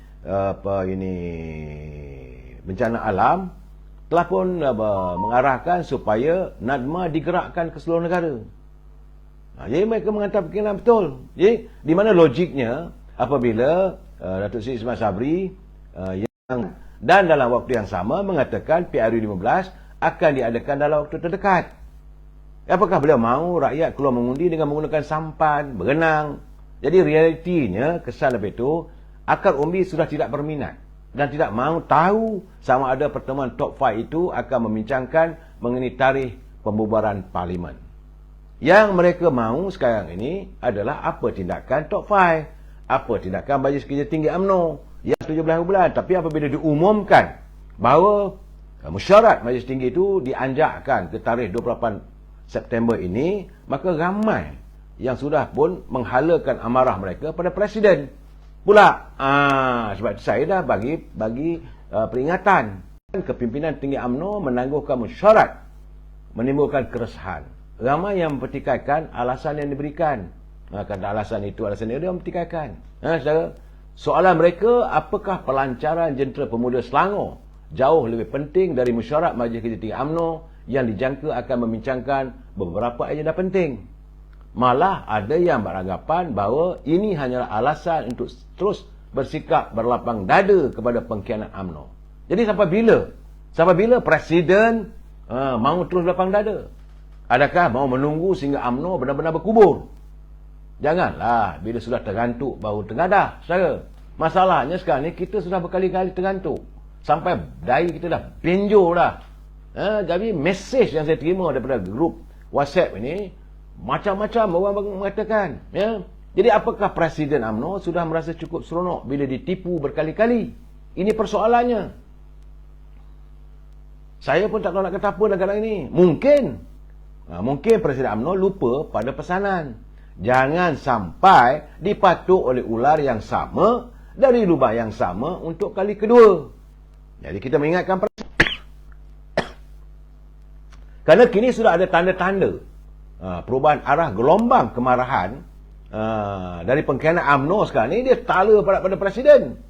bencana alam, telah pun mengarahkan supaya NADMA digerakkan ke seluruh negara. Jadi mereka mengatakan perkiraan betul. Jadi di mana logiknya apabila Datuk Seri Ismail Sabri dan dalam waktu yang sama mengatakan PRU 15 akan diadakan dalam waktu terdekat. Apakah beliau mahu rakyat keluar mengundi dengan menggunakan sampan, berenang? Jadi realitinya, kesan lebih itu, akar umbi sudah tidak berminat dan tidak mahu tahu sama ada pertemuan top 5 itu akan membincangkan mengenai tarikh pembubaran parlimen. Yang mereka mahu sekarang ini adalah apa tindakan top 5, apa tindakan Majlis Kerja Tinggi UMNO yang 17 bulan. Tapi apabila diumumkan bahawa mesyuarat Majlis Tinggi itu dianjakkan ke tarikh 28 September ini, maka ramai yang sudah pun menghalakan amarah mereka pada Presiden pula. Sebab itu saya dah bagi peringatan. Kepimpinan tinggi UMNO menangguhkan mesyuarat menimbulkan keresahan. Ramai yang mempertikaikan alasan yang diberikan. Kata alasan itu, alasan ini, dia mempertikaikan. Soalan mereka, apakah pelancaran jentera pemuda Selangor jauh lebih penting dari mesyuarat Majlis Kerja Tinggi UMNO yang dijangka akan membincangkan beberapa agenda penting. Malah ada yang beranggapan bahawa ini hanyalah alasan untuk terus bersikap berlapang dada kepada pengkhianat UMNO. Jadi sampai bila? Sampai bila Presiden mahu terus berlapang dada? Adakah mahu menunggu sehingga UMNO benar-benar berkubur? Janganlah bila sudah tergantuk baru tengadah, saudara. Masalahnya sekarang ni kita sudah berkali-kali tergantuk. Sampai dai kita dah benjol dah. Jadi mesej yang saya terima daripada grup WhatsApp ini, macam-macam orang mengatakan. Ya. Jadi apakah Presiden UMNO sudah merasa cukup seronok bila ditipu berkali-kali? Ini persoalannya. Saya pun tak tahu nak kata apa dalam keadaan ini. Mungkin Presiden UMNO lupa pada pesanan. Jangan sampai dipatuk oleh ular yang sama dari lubang yang sama untuk kali kedua. Jadi kita mengingatkan kerana kini sudah ada tanda-tanda perubahan arah gelombang kemarahan dari pengkhianat UMNO sekarang ni, dia tala pada Presiden.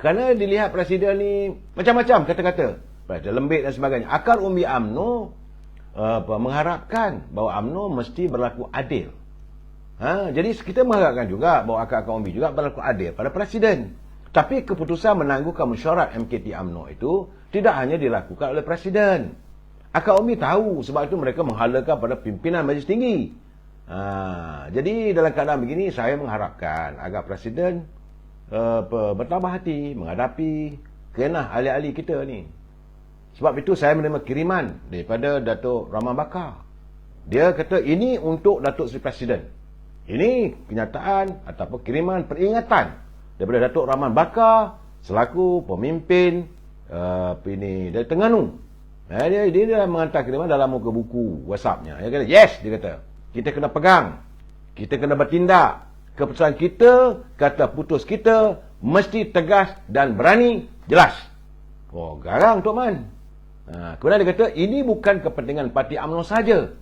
Kerana dilihat Presiden ni macam-macam kata-kata, Presiden lembik dan sebagainya. Akar umbi UMNO mengharapkan bahawa UMNO mesti berlaku adil. Jadi kita mengharapkan juga bahawa akar-akar umbi juga berlaku adil pada Presiden. Tapi keputusan menangguhkan mesyuarat MKT UMNO itu tidak hanya dilakukan oleh Presiden. Akar umbi tahu, sebab itu mereka menghalakan pada pimpinan Majlis Tinggi. Jadi dalam keadaan begini, saya mengharapkan agar Presiden bertabah hati menghadapi kenah ahli-ahli kita ni. Sebab itu saya menerima kiriman daripada Datuk Rahman Bakar. Dia kata ini untuk Datuk Seri Presiden. Ini kenyataan ataupun kiriman peringatan daripada Datuk Rahman Bakar selaku pemimpin dari Terengganu. Dia dah menghantar kiriman dalam muka buku WhatsApp-nya. Dia kata, yes, dia kata, kita kena pegang, kita kena bertindak. Keputusan kita, kata putus kita, mesti tegas dan berani, jelas. Oh, garang Tok Man. Kemudian dia kata, ini bukan kepentingan parti UMNO saja.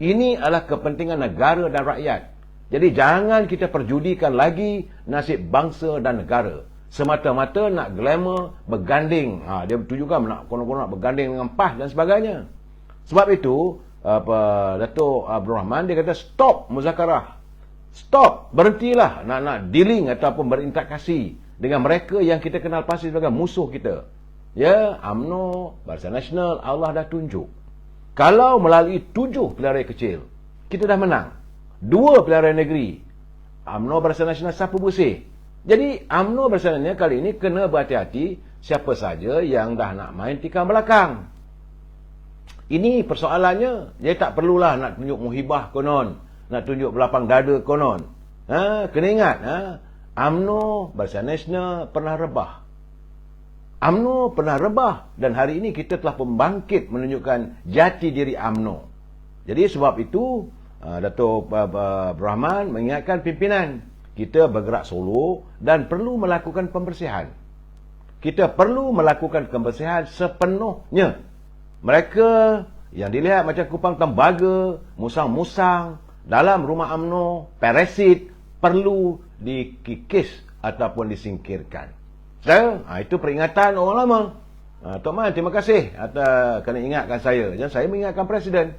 Ini adalah kepentingan negara dan rakyat. Jadi jangan kita perjudikan lagi nasib bangsa dan negara. Semata-mata nak glamour berganding. Dia juga nak konon-konon nak berganding dengan PAS dan sebagainya. Sebab itu, Datuk Abdul Rahman, dia kata stop muzakarah. Stop, berhentilah nak dealing ataupun berinteraksi dengan mereka yang kita kenal pasti sebagai musuh kita. Ya, UMNO, Barisan Nasional, Allah dah tunjuk. Kalau melalui 7 pilihan kecil, kita dah menang. 2 pilihan negeri, UMNO, Barisan Nasional sapu bersih. Jadi UMNO Barisan Nasional kali ini kena berhati-hati siapa saja yang dah nak main tikam belakang. Ini persoalannya. Dia tak perlulah nak tunjuk muhibah konon, nak tunjuk belapang dada konon. Kena ingat, UMNO Barisan Nasional pernah rebah. UMNO pernah rebah dan hari ini kita telah membangkit menunjukkan jati diri UMNO. Jadi sebab itu Datuk Rahman mengingatkan pimpinan, kita bergerak solo dan perlu melakukan pembersihan. Kita perlu melakukan pembersihan sepenuhnya. Mereka yang dilihat macam kupang tembaga, musang-musang dalam rumah UMNO, parasit, perlu dikikis ataupun disingkirkan. Itu peringatan orang lama. Tok Man, terima kasih atas kerana ingatkan saya. Dan saya mengingatkan Presiden.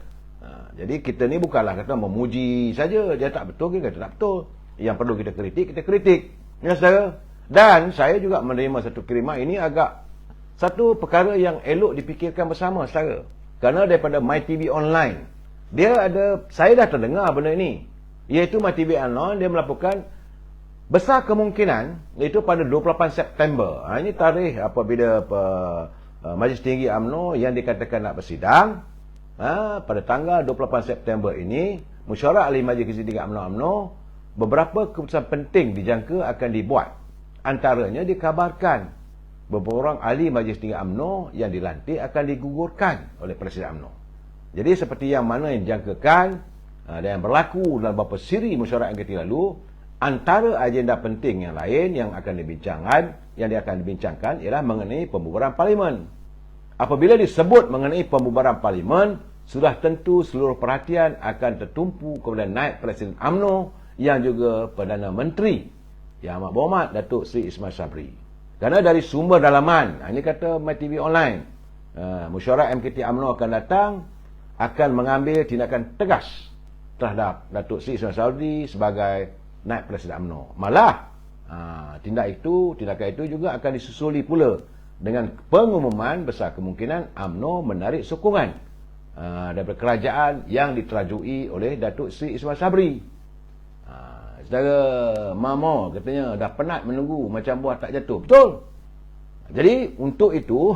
Jadi kita ni bukanlah kata memuji saja. Dia tak betul, kita tak betul. Yang perlu kita kritik, kita kritik. Ya, saudara. Dan saya juga menerima satu kiriman. Ini agak satu perkara yang elok dipikirkan bersama, saudara. Kerana daripada MyTV Online, saya dah terdengar benda ini. Iaitu MyTV Online, dia melaporkan besar kemungkinan iaitu pada 28 September. Ini tarikh apabila Majlis Tinggi UMNO yang dikatakan nak bersidang. Pada tanggal 28 September ini, Mesyuarat Ahli Majlis Tinggi UMNO, beberapa keputusan penting dijangka akan dibuat. Antaranya dikabarkan beberapa orang ahli Majlis Tinggi UMNO yang dilantik akan digugurkan oleh Presiden UMNO. Jadi seperti yang mana yang dijangkakan dan yang berlaku dalam beberapa siri mesyuarat MKT lalu, antara agenda penting yang lain yang akan dibincangkan ialah mengenai pembubaran Parlimen. Apabila disebut mengenai pembubaran Parlimen, sudah tentu seluruh perhatian akan tertumpu kepada naib Presiden UMNO yang juga Perdana Menteri Yang Amat Berhormat Datuk Seri Ismail Sabri. Kerana dari sumber dalaman, ini kata MyTV Online, mesyuarat MKT UMNO akan datang, akan mengambil tindakan tegas terhadap Datuk Seri Ismail Sabri sebagai naib Presiden UMNO. Malah tindakan itu juga akan disusuli pula dengan pengumuman besar kemungkinan UMNO menarik sokongan daripada kerajaan yang diterajui oleh Datuk Seri Ismail Sabri. Saudara Mamo katanya dah penat menunggu macam buah tak jatuh. Betul. Jadi untuk itu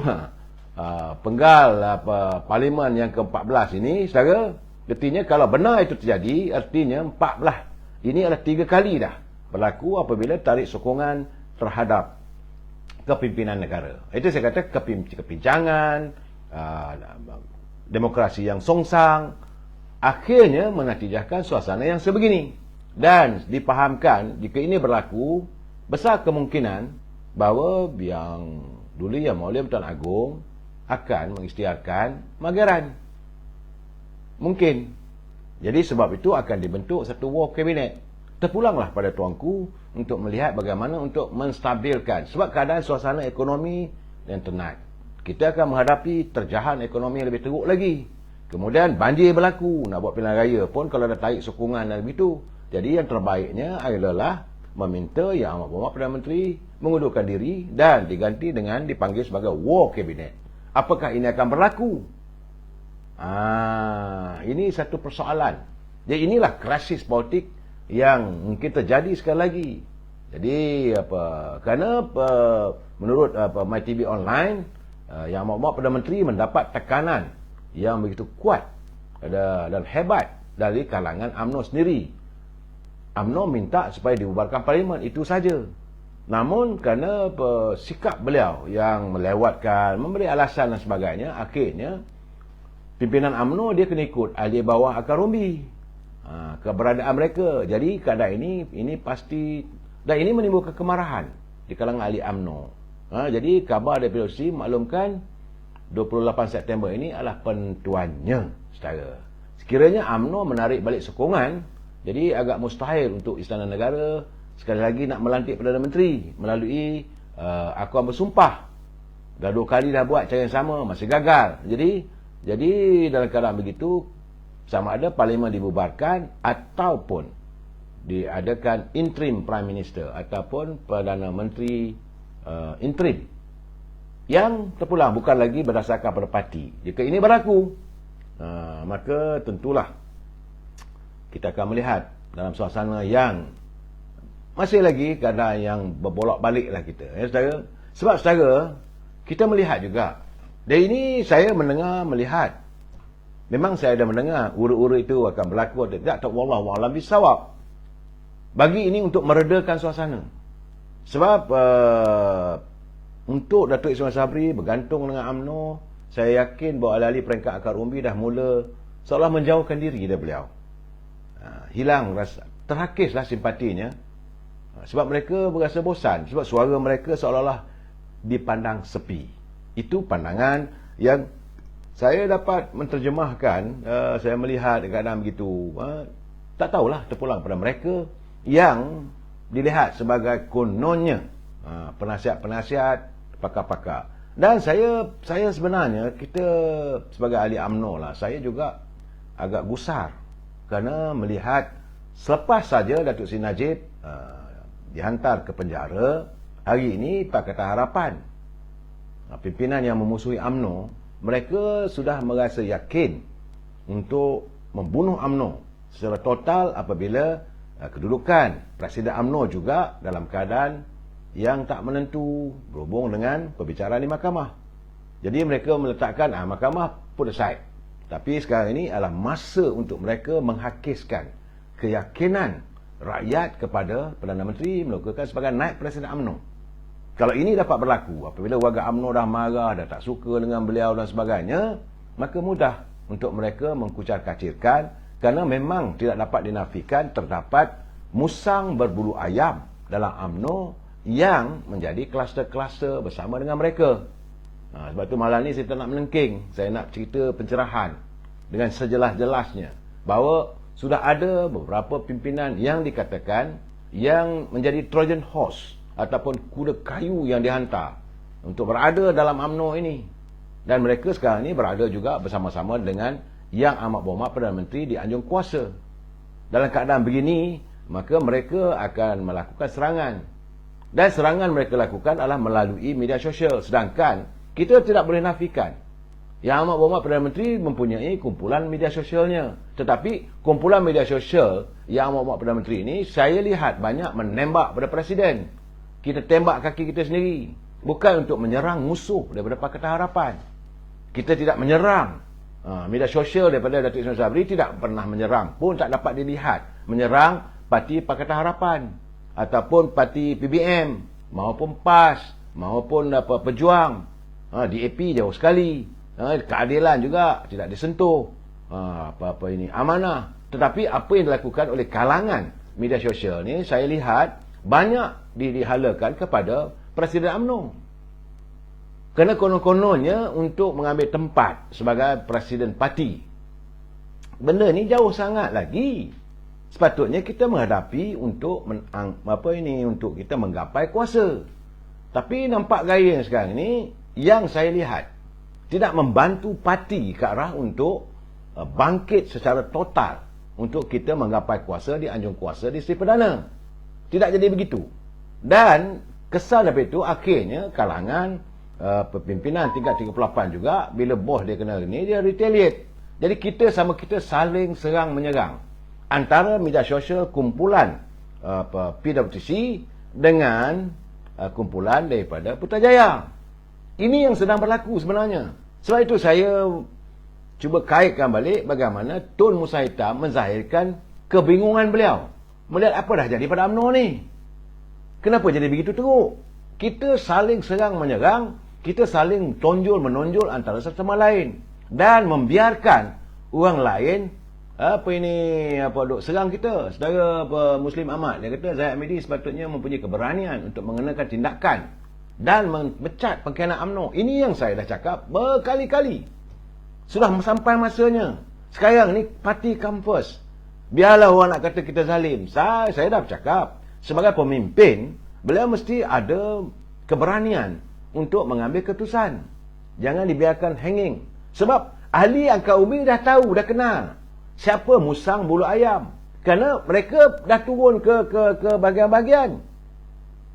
penggal Parlimen yang ke-14 ini, saudara, artinya kalau benar itu terjadi, artinya 14 ini adalah 3 kali dah berlaku apabila tarik sokongan terhadap kepimpinan negara. Itu saya kata kepincangan, demokrasi yang songsang, akhirnya menatijahkan suasana yang sebegini. Dan dipahamkan jika ini berlaku, besar kemungkinan bahawa yang dulu Yang Mulia Pertuan Agong akan mengisytiharkan Magaran. Mungkin. Jadi sebab itu akan dibentuk satu war cabinet. Terpulanglah pada tuanku untuk melihat bagaimana untuk menstabilkan. Sebab keadaan suasana ekonomi yang tenat. Kita akan menghadapi terjahan ekonomi yang lebih teruk lagi. Kemudian banjir berlaku. Nak buat pilihan raya pun kalau ada tarik sokongan dan begitu. Jadi yang terbaiknya adalah meminta Yang Amat Berhormat Perdana Menteri mengundurkan diri dan diganti dengan dipanggil sebagai war cabinet. Apakah ini akan berlaku? Ini satu persoalan. Jadi inilah krisis politik yang mungkin terjadi sekali lagi. Jadi kerana menurut MyTV Online, Yang Amat Berhormat Perdana Menteri mendapat tekanan yang begitu kuat dan hebat dari kalangan UMNO sendiri. UMNO minta supaya dibubarkan Parlimen, itu saja. Namun kerana sikap beliau yang melewatkan, memberi alasan dan sebagainya, akhirnya pimpinan UMNO dia kena ikut ahli bawah akar umbi keberadaan mereka. Jadi keadaan ini pasti, dan ini menimbulkan kemarahan di kalangan ahli UMNO. Jadi khabar dari PLC maklumkan 28 September ini adalah penentuannya, saudara. Sekiranya UMNO menarik balik sokongan, jadi agak mustahil untuk Istana Negara sekali lagi nak melantik Perdana Menteri melalui akuan bersumpah. Dah 2 kali dah buat cara yang sama, masih gagal. Jadi dalam keadaan begitu, sama ada Parlimen dibubarkan ataupun diadakan interim Prime Minister ataupun Perdana Menteri interim yang terpulang, bukan lagi berdasarkan pada parti. Jika ini berlaku, maka tentulah kita akan melihat dalam suasana yang masih lagi keadaan yang berbolak-balik lah kita, ya saudara. Sebab saudara, kita melihat juga, dan ini saya melihat, memang saya dah mendengar ura-ura itu akan berlaku atau tidak, tak wallahu a'lam bisawab. Bagi ini untuk meredakan suasana. Sebab untuk Datuk Ismail Sabri bergantung dengan UMNO, saya yakin bahawa ahli-ahli peringkat akar umbi dah mula seolah menjauhkan diri dari beliau. Hilang rasa, terhakislah simpatinya. Sebab mereka berasa bosan, sebab suara mereka seolah-olah dipandang sepi. Itu pandangan yang saya dapat menterjemahkan. Saya melihat keadaan begitu, tak tahulah terpulang pada mereka yang dilihat sebagai kononnya penasihat-penasihat, pakar-pakar. Dan saya sebenarnya, kita sebagai ahli UMNO lah, saya juga agak gusar kerana melihat selepas saja Datuk Seri Najib dihantar ke penjara, hari ini Pakatan Harapan, pimpinan yang memusuhi UMNO, mereka sudah merasa yakin untuk membunuh UMNO secara total apabila kedudukan Presiden UMNO juga dalam keadaan yang tak menentu berhubung dengan perbicaraan di mahkamah. Jadi mereka meletakkan mahkamah put aside. Tapi sekarang ini adalah masa untuk mereka menghakiskan keyakinan rakyat kepada Perdana Menteri melakukan sebagai naib Presiden UMNO. Kalau ini dapat berlaku, apabila warga UMNO dah marah, dah tak suka dengan beliau dan sebagainya, maka mudah untuk mereka mengkucar-kacirkan, kerana memang tidak dapat dinafikan terdapat musang berbulu ayam dalam UMNO yang menjadi kluster-kluster bersama dengan mereka. Sebab tu malam ni saya tak nak melengking, saya nak cerita pencerahan dengan sejelas-jelasnya bahawa sudah ada beberapa pimpinan yang dikatakan yang menjadi Trojan Horse ataupun kuda kayu yang dihantar untuk berada dalam UMNO ini. Dan mereka sekarang ini berada juga bersama-sama dengan Yang Amat Berhormat Perdana Menteri di anjung kuasa. dalam keadaan begini, maka mereka akan melakukan serangan. Dan serangan mereka lakukan adalah melalui media sosial. Sedangkan kita tidak boleh nafikan Yang Amat Berhormat Perdana Menteri mempunyai kumpulan media sosialnya. Tetapi kumpulan media sosial Yang Amat Berhormat Perdana Menteri ini, saya lihat banyak menembak pada Presiden. Kita tembak kaki kita sendiri. Bukan untuk menyerang musuh daripada Pakatan Harapan. Kita tidak menyerang. Media sosial daripada Datuk Ismail Sabri tidak pernah menyerang, pun tak dapat dilihat menyerang parti Pakatan Harapan ataupun parti PBM maupun PAS maupun Pejuang. DAP jauh sekali. Keadilan juga tidak disentuh. Apa-apa ini amanah. Tetapi apa yang dilakukan oleh kalangan media sosial ni, saya lihat banyak dihalakan kepada Presiden UMNO. Kerana konon-kononnya untuk mengambil tempat sebagai Presiden Parti. Benda ni jauh sangat lagi. Sepatutnya kita menghadapi untuk untuk kita menggapai kuasa. Tapi nampak gaya sekarang ni, yang saya lihat tidak membantu parti ke arah untuk bangkit secara total untuk kita menggapai kuasa di anjung kuasa di Seri Perdana. Tidak jadi begitu. Dan kesan daripada itu, akhirnya kalangan pimpinan tingkat 38 juga, bila bos dia kena ni, dia retaliate. Jadi kita saling serang menyerang antara media sosial kumpulan PWTC dengan kumpulan daripada Putrajaya. Ini yang sedang berlaku sebenarnya. Sebab itu saya cuba kaitkan balik bagaimana Tun Musa Hitam menzahirkan kebingungan beliau melihat apa dah jadi pada UMNO ni. Kenapa jadi begitu teruk? Kita saling serang menyerang, kita saling tonjol-menonjol antara satu sama lain, dan membiarkan orang lain duk serang kita. Saudara Muslim Ahmad, dia kata Zahid Hamidi sepatutnya mempunyai keberanian untuk mengenakan tindakan dan memecat pengkhianat UMNO. Ini yang saya dah cakap berkali-kali. Sudah sampai masanya. Sekarang ni parti come first. Biarlah orang nak kata kita zalim. Saya dah bercakap, sebagai pemimpin, beliau mesti ada keberanian untuk mengambil keputusan. Jangan dibiarkan hanging. Sebab ahli angkat umbi dah tahu, dah kenal siapa musang bulu ayam. Kerana mereka dah turun ke bahagian-bahagian.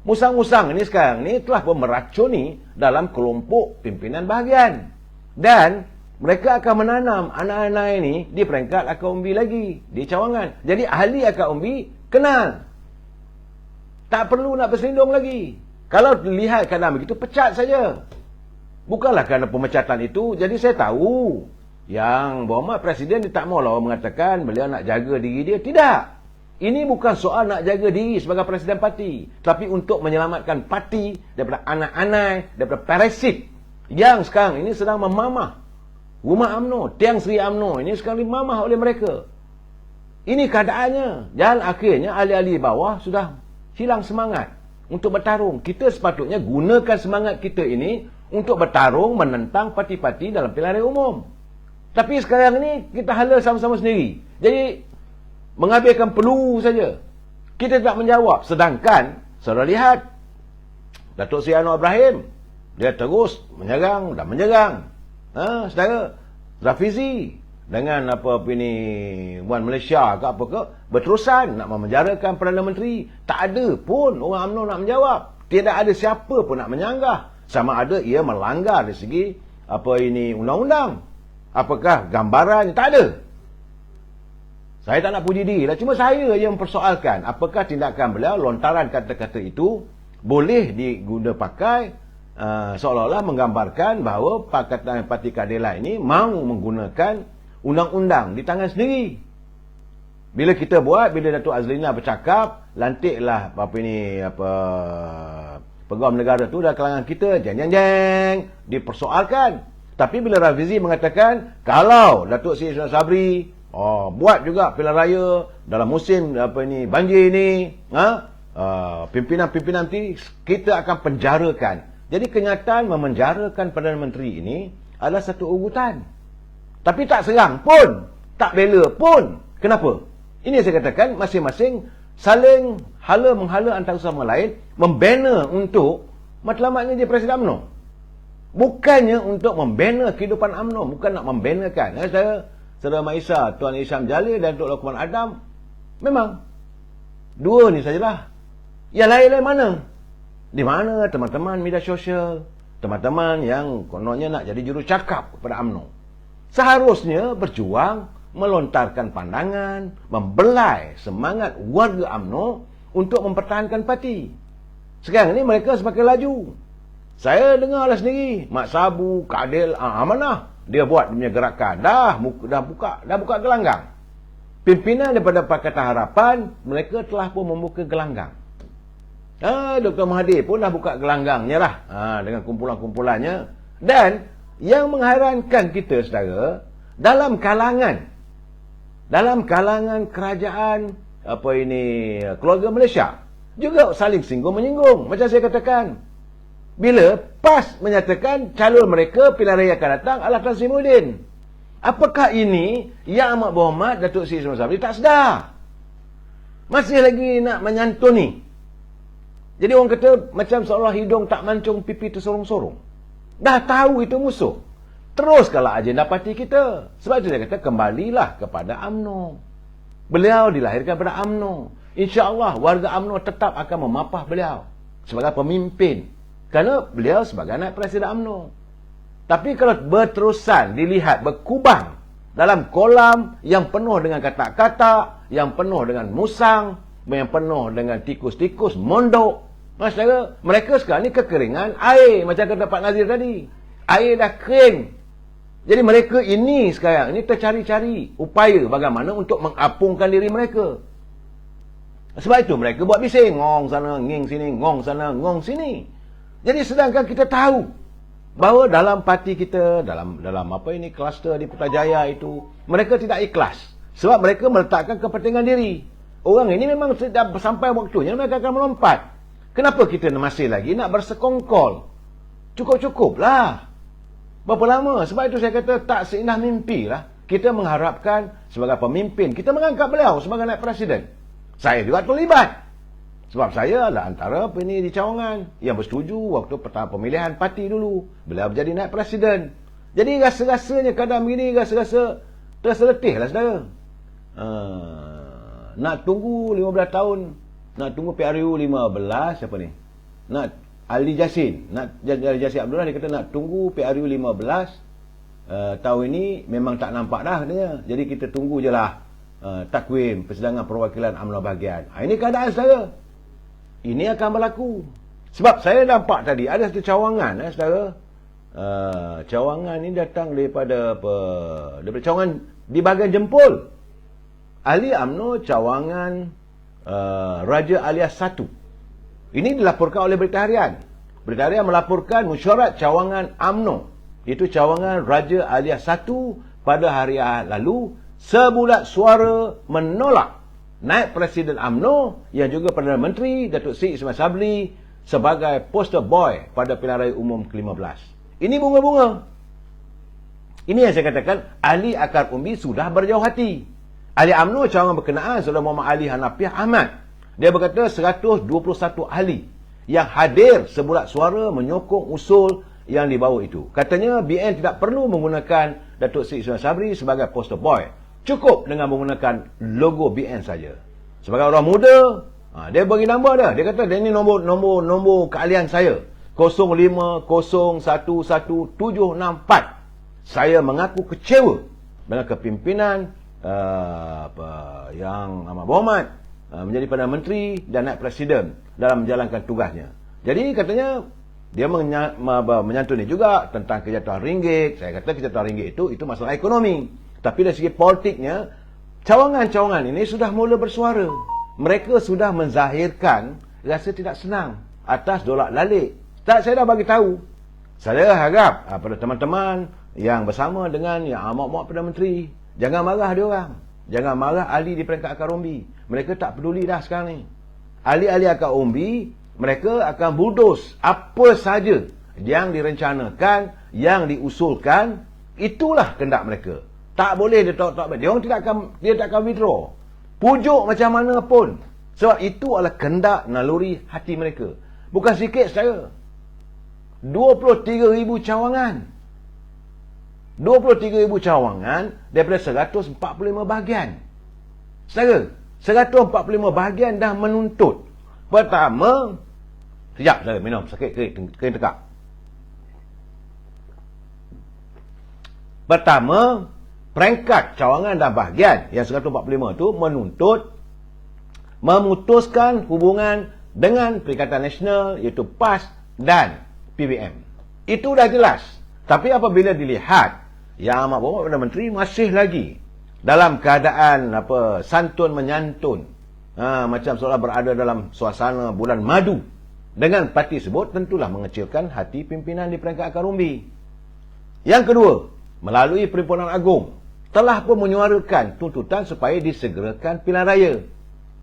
Musang-musang ini sekarang ni telah pun meracuni dalam kelompok pimpinan bahagian. Dan mereka akan menanam anak-anak ini di peringkat akar umbi lagi, di cawangan. Jadi ahli akar umbi kenal. Tak perlu nak berselindung lagi. Kalau lihat keadaan begitu, pecat saja. Bukanlah kerana pemecatan itu. Jadi saya tahu Yang Berhormat Presiden dia tak maulah mengatakan beliau nak jaga diri dia. Tidak. Ini bukan soal nak jaga diri sebagai Presiden Parti, tapi untuk menyelamatkan parti daripada anak-anak, daripada parasit yang sekarang ini sedang memamah rumah UMNO, tiang Seri UMNO ini sekarang dimamah oleh mereka. Ini keadaannya. Dan akhirnya ahli-ahli bawah sudah hilang semangat untuk bertarung. Kita sepatutnya gunakan semangat kita ini untuk bertarung menentang parti-parti dalam pilihan raya umum. Tapi sekarang ni kita hala sama-sama sendiri. Jadi mengambilkan peluh saja. Kita tidak menjawab. Sedangkan saudara lihat Datuk Seri Anwar Ibrahim, dia terus menyerang dan menyerang. Saudara Rafizi dengan Wan Malaysia ke apa ke, berterusan nak memenjarakan Perdana Menteri. Tak ada pun orang UMNO nak menjawab. Tidak ada siapa pun nak menyanggah sama ada ia melanggar dari segi undang-undang. Apakah gambarannya? Tak ada. Saya tak nak puji diri lah. Cuma saya yang mempersoalkan apakah tindakan beliau, lontaran kata-kata itu boleh diguna pakai seolah-olah menggambarkan bahawa Pakatan Parti Keadilan ini mahu menggunakan undang-undang di tangan sendiri. Bila kita buat, bila Datuk Azlina bercakap, lantiklah Peguam Negara tu dalam kalangan kita, jeng-jeng-jeng, dipersoalkan. Tapi bila Rafizi mengatakan, kalau Datuk Seri Ismail Sabri buat juga pilihan raya dalam musim banjir ni, pimpinan-pimpinan nanti kita akan penjarakan. Jadi kenyataan memenjarakan Perdana Menteri ini adalah satu urutan. Tapi tak serang pun, tak bela pun. Kenapa? Ini saya katakan masing-masing saling hala-menghala antara sama lain, membina untuk matlamatnya dia Presiden UMNO. Bukannya untuk membina kehidupan UMNO, bukan nak membinakan. Saudara Maisa, Tuan Isham Jalil dan Dr. Lokman Adam Memang. Dua ni sajalah. Yang lain-lain mana? Di mana teman-teman media sosial, teman-teman yang kononnya nak jadi jurucakap kepada UMNO. Seharusnya berjuang, melontarkan pandangan, membelai semangat warga UMNO untuk mempertahankan parti. Sekarang ni mereka semakin laju. Saya dengarlah sendiri, Mak Sabu, Kadil, Amanah, dia buat dia punya gerakan. Dah buka gelanggang. Pimpinan daripada Pakatan Harapan, mereka telah pun membuka gelanggang. Dr. Mahathir pun dah buka gelanggangnya lah. Dengan kumpulan-kumpulannya. Dan yang menghairankan kita, saudara, dalam kalangan kerajaan keluarga Malaysia juga saling singgung-menyinggung. Macam saya katakan, bila PAS menyatakan calon mereka pilihan raya akan datang adalah Tan Sri Muhyiddin. Apakah ini Yang Amat Berhormat Datuk Seri Ismail Sabri tak sedar? Masih lagi nak menyantuni. Jadi orang kata macam seolah hidung tak mancung, pipi tersorong-sorong. Dah tahu itu musuh. Teruskanlah agenda parti kita. Sebab itu saya kata kembalilah kepada UMNO. Beliau dilahirkan pada UMNO. InsyaAllah warga UMNO tetap akan memapah beliau sebagai pemimpin. Kerana beliau sebagai anak Presiden UMNO. Tapi kalau berterusan dilihat berkubang dalam kolam yang penuh dengan kata-kata, yang penuh dengan musang, yang penuh dengan tikus-tikus, mondok. Maksudnya, mereka sekarang ni kekeringan air. Macam kata Pak Nazir tadi. Air dah kering. Jadi mereka ini sekarang ini tercari-cari upaya bagaimana untuk mengapungkan diri mereka. Sebab itu mereka buat bising. Ngong sana, nging sini, ngong sana, ngong sini. Jadi sedangkan kita tahu bahawa dalam parti kita, dalam kluster di Putrajaya itu, mereka tidak ikhlas. Sebab mereka meletakkan kepentingan diri. Orang ini memang sudah sampai waktunya mereka akan melompat. Kenapa kita masih lagi nak bersekongkol? Cukup-cukuplah. Berapa lama? Sebab itu saya kata tak seindah mimpi lah. Kita mengharapkan sebagai pemimpin, kita mengangkat beliau sebagai naib presiden. Saya juga terlibat. Sebab saya adalah antara ini di cawangan yang bersetuju waktu pertama pemilihan parti dulu. Beliau menjadi naib presiden. Jadi rasa-rasanya kadang begini, rasa-rasa terseletih lah saudara. Nak tunggu 15 tahun. Nak tunggu PRU 15, siapa ni? Nak Ali Jasin. Ali Jasin Abdullah dia kata nak tunggu PRU 15 tahun ini memang tak nampak dah katanya. Jadi kita tunggu je lah takwim persidangan perwakilan UMNO bahagian. Ini keadaan saudara. Ini akan berlaku. Sebab saya nampak tadi ada satu cawangan saudara. Cawangan ini datang daripada cawangan di bahagian Jempol. Ahli UMNO cawangan Raja Alias 1. Ini dilaporkan oleh Berita Harian. Berita Harian melaporkan mesyuarat cawangan UMNO. Itu cawangan Raja Alias 1 pada hari Ahad lalu sebulat suara menolak naib Presiden UMNO yang juga Perdana Menteri Datuk Seri Ismail Sabri sebagai poster boy pada pilihan raya umum ke-15. Ini bunga-bunga. Ini yang saya katakan ahli akar umbi sudah berjauh hati. Ahli UMNO cawangan berkenaan Saudara Muhammad Ali Hanafiah Ahmad. Dia berkata 121 ahli yang hadir sebulat suara menyokong usul yang dibawa itu. Katanya BN tidak perlu menggunakan Datuk Seri Ismail Sabri sebagai poster boy. Cukup dengan menggunakan logo BN saja. Sebagai orang muda, dia bagi nombor dia. Dia kata ini nombor keahlian saya. 05011764. Saya mengaku kecewa dengan kepimpinan Yang Amat Berhormat menjadi Perdana Menteri dan naib Presiden dalam menjalankan tugasnya. Jadi katanya dia menyantuni juga tentang kejatuhan ringgit. Saya kata kejatuhan ringgit itu masalah ekonomi. Tapi dari segi politiknya, cawangan-cawangan ini sudah mula bersuara. Mereka sudah menzahirkan rasa tidak senang atas dolak lalik. Saya dah bagi tahu. Saya harap pada teman-teman yang bersama dengan Yang Amat Berhormat Perdana Menteri, jangan marah dia orang. Jangan marah ahli di peringkat akar umbi. Mereka tak peduli dah sekarang ni. Ahli-ahli akar umbi, mereka akan bulldoze apa saja yang direncanakan, yang diusulkan, itulah kehendak mereka. Tak boleh dia tak dia tak akan withdraw. Pujuk macam mana pun. Sebab itu adalah kehendak naluri hati mereka. Bukan sikit saudara. 23,000 cawangan. 23,000 cawangan daripada 145 bahagian. Saudara, 145 bahagian dah menuntut. Pertama, sekejap saya minum, sakit kering tekak. Pertama, peringkat cawangan dan bahagian yang 145 itu menuntut memutuskan hubungan dengan Perikatan Nasional iaitu PAS dan PBM. Itu dah jelas. Tapi apabila dilihat Yang Amat Berhormat Perdana Menteri masih lagi dalam keadaan santun menyantun, macam seolah berada dalam suasana bulan madu dengan parti tersebut, tentulah mengecilkan hati pimpinan di peringkat akar umbi. Yang kedua, melalui Perhimpunan Agung telah pun menyuarakan tuntutan supaya disegerakan pilihan raya.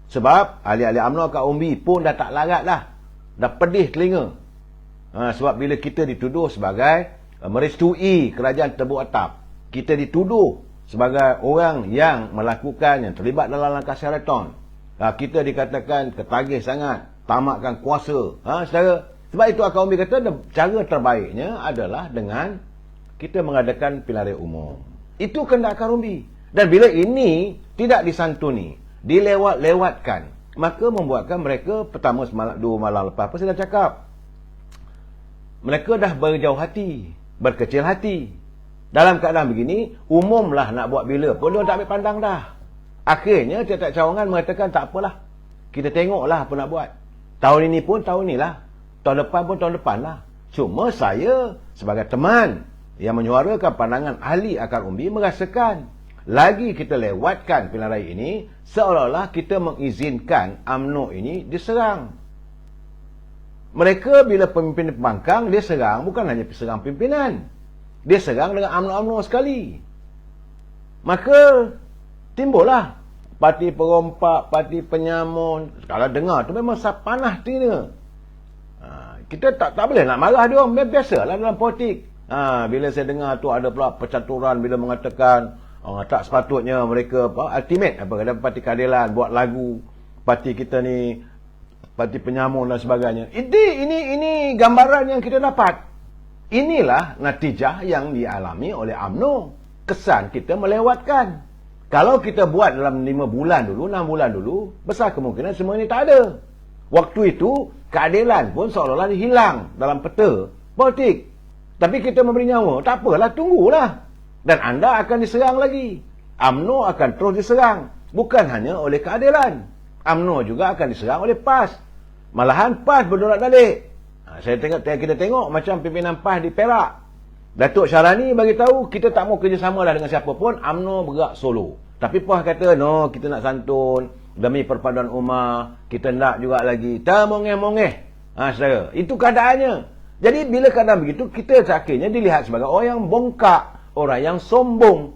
Sebab ahli-ahli UMNO kat umbi pun dah tak larat dah. Dah pedih telinga. Sebab bila kita dituduh sebagai merestui kerajaan terbuk atap, kita dituduh sebagai orang yang melakukan, yang terlibat dalam langkah Sheraton, kita dikatakan ketagih sangat, tamakkan kuasa. Sebab itu akar umbi kata cara terbaiknya adalah dengan kita mengadakan pilihan raya umum. Itu kehendak akar umbi. Dan bila ini tidak disantuni, dilewat-lewatkan, maka membuatkan mereka pertama dua malam lepas apa saya dah cakap, mereka dah berjauh hati, berkecil hati. Dalam keadaan begini, umumlah nak buat bila pun dia tak ambil pandang dah. Akhirnya tiap-tiap cawangan mengatakan tak apalah, kita tengoklah apa nak buat. Tahun ini pun tahun inilah, tahun depan pun tahun depan lah. Cuma saya sebagai teman yang menyuarakan pandangan ahli akar umbi merasakan lagi kita lewatkan pilihan raya ini, seolah-olah kita mengizinkan UMNO ini diserang. Mereka bila pemimpin pembangkang, dia serang bukan hanya serang pimpinan, dia serang dengan UMNO sekali. Maka timbullah parti perompak, parti penyamun. Kalau dengar tu memang panas dia. Kita tak boleh nak marah dia orang, biasalah dalam politik. Bila saya dengar tu ada pula percaturan bila mengatakan tak sepatutnya mereka ultimate kata parti keadilan buat lagu parti kita ni parti penyamun dan sebagainya. Ini gambaran yang kita dapat. Inilah natijah yang dialami oleh UMNO. Kesan kita melewatkan. Kalau kita buat dalam 5 bulan dulu, 6 bulan dulu, besar kemungkinan semua ini tak ada. Waktu itu keadilan pun seolah-olah hilang dalam peta politik. Tapi kita memberi nyawa, tak apalah, tunggulah. Dan anda akan diserang lagi. UMNO akan terus diserang. Bukan hanya oleh keadilan. UMNO juga akan diserang oleh PAS. Malahan PAS berdolak dalik. Kita tengok macam pimpinan PAS di Perak. Datuk Syarani bagi tahu kita tak mau kerjasama dah dengan siapa pun, UMNO bergerak solo. Tapi PAS kata, no, kita nak santun demi perpaduan ummah, kita nak juga lagi. Tak mongeh-mongeh. Saudara, itu keadaannya. Jadi bila keadaan begitu, kita akhirnya dilihat sebagai orang yang bongkak, orang yang sombong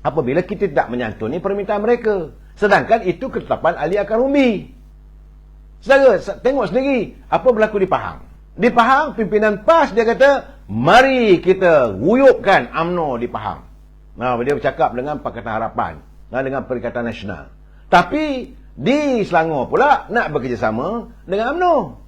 apabila kita tidak menyantuni permintaan mereka. Sedangkan itu ketetapan ahli akar umbi. Saudara, tengok sendiri apa berlaku di Pahang. Di Pahang, pimpinan PAS dia kata, mari kita guyupkan UMNO di Pahang. Dia bercakap dengan Pakatan Harapan, dengan Perikatan Nasional. Tapi di Selangor pula nak bekerjasama dengan UMNO.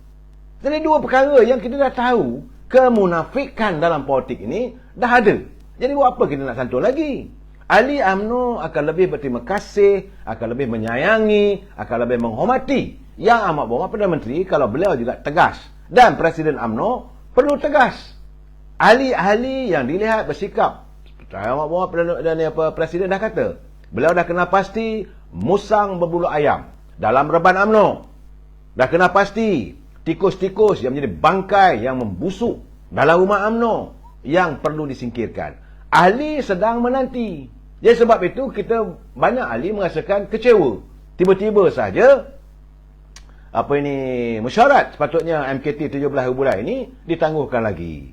Jadi dua perkara yang kita dah tahu, kemunafikan dalam politik ini dah ada. Jadi buat apa kita nak santun lagi? Ahli UMNO akan lebih berterima kasih, akan lebih menyayangi, akan lebih menghormati Yang Amat Berhormat Perdana Menteri kalau beliau juga tegas. Dan Presiden UMNO perlu tegas. Ahli-ahli yang dilihat bersikap, Yang Amat Berhormat Presiden dah kata, beliau dah kena pasti musang berbulu ayam dalam reban UMNO. Dah kena pasti tikus-tikus yang menjadi bangkai yang membusuk dalam rumah UMNO yang perlu disingkirkan. Ahli sedang menanti. Jadi sebab itu kita banyak ahli merasakan kecewa. Tiba-tiba saja mesyuarat sepatutnya MKT 17 bulan ini ditangguhkan lagi.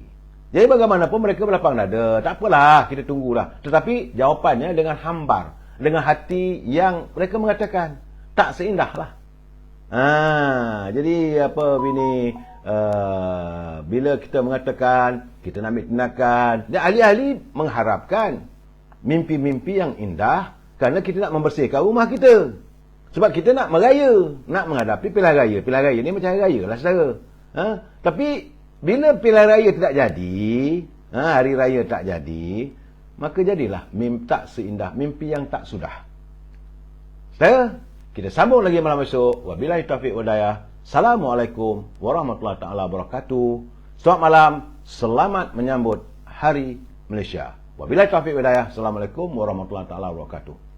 Jadi bagaimanapun mereka berlapang dada, tak apalah, kita tunggulah. Tetapi jawapannya dengan hambar, dengan hati yang mereka mengatakan tak seindahlah. Jadi bila kita mengatakan kita nak ambil tindakan, dan ahli-ahli mengharapkan mimpi-mimpi yang indah kerana kita nak membersihkan rumah kita. Sebab kita nak meraya, nak menghadapi pilihan raya. Pilihan raya ni macam hari raya lah, saudara. Tapi bila pilihan raya tidak jadi, hari raya tak jadi, maka jadilah tak seindah mimpi yang tak sudah. Saudara, Kita sambung lagi malam esok. Wabillahi taufiq walhidayah. Assalamualaikum warahmatullahi taala wabarakatuh. Selamat malam. Selamat menyambut Hari Malaysia. Wabillahi taufiq walhidayah. Assalamualaikum warahmatullahi taala wabarakatuh.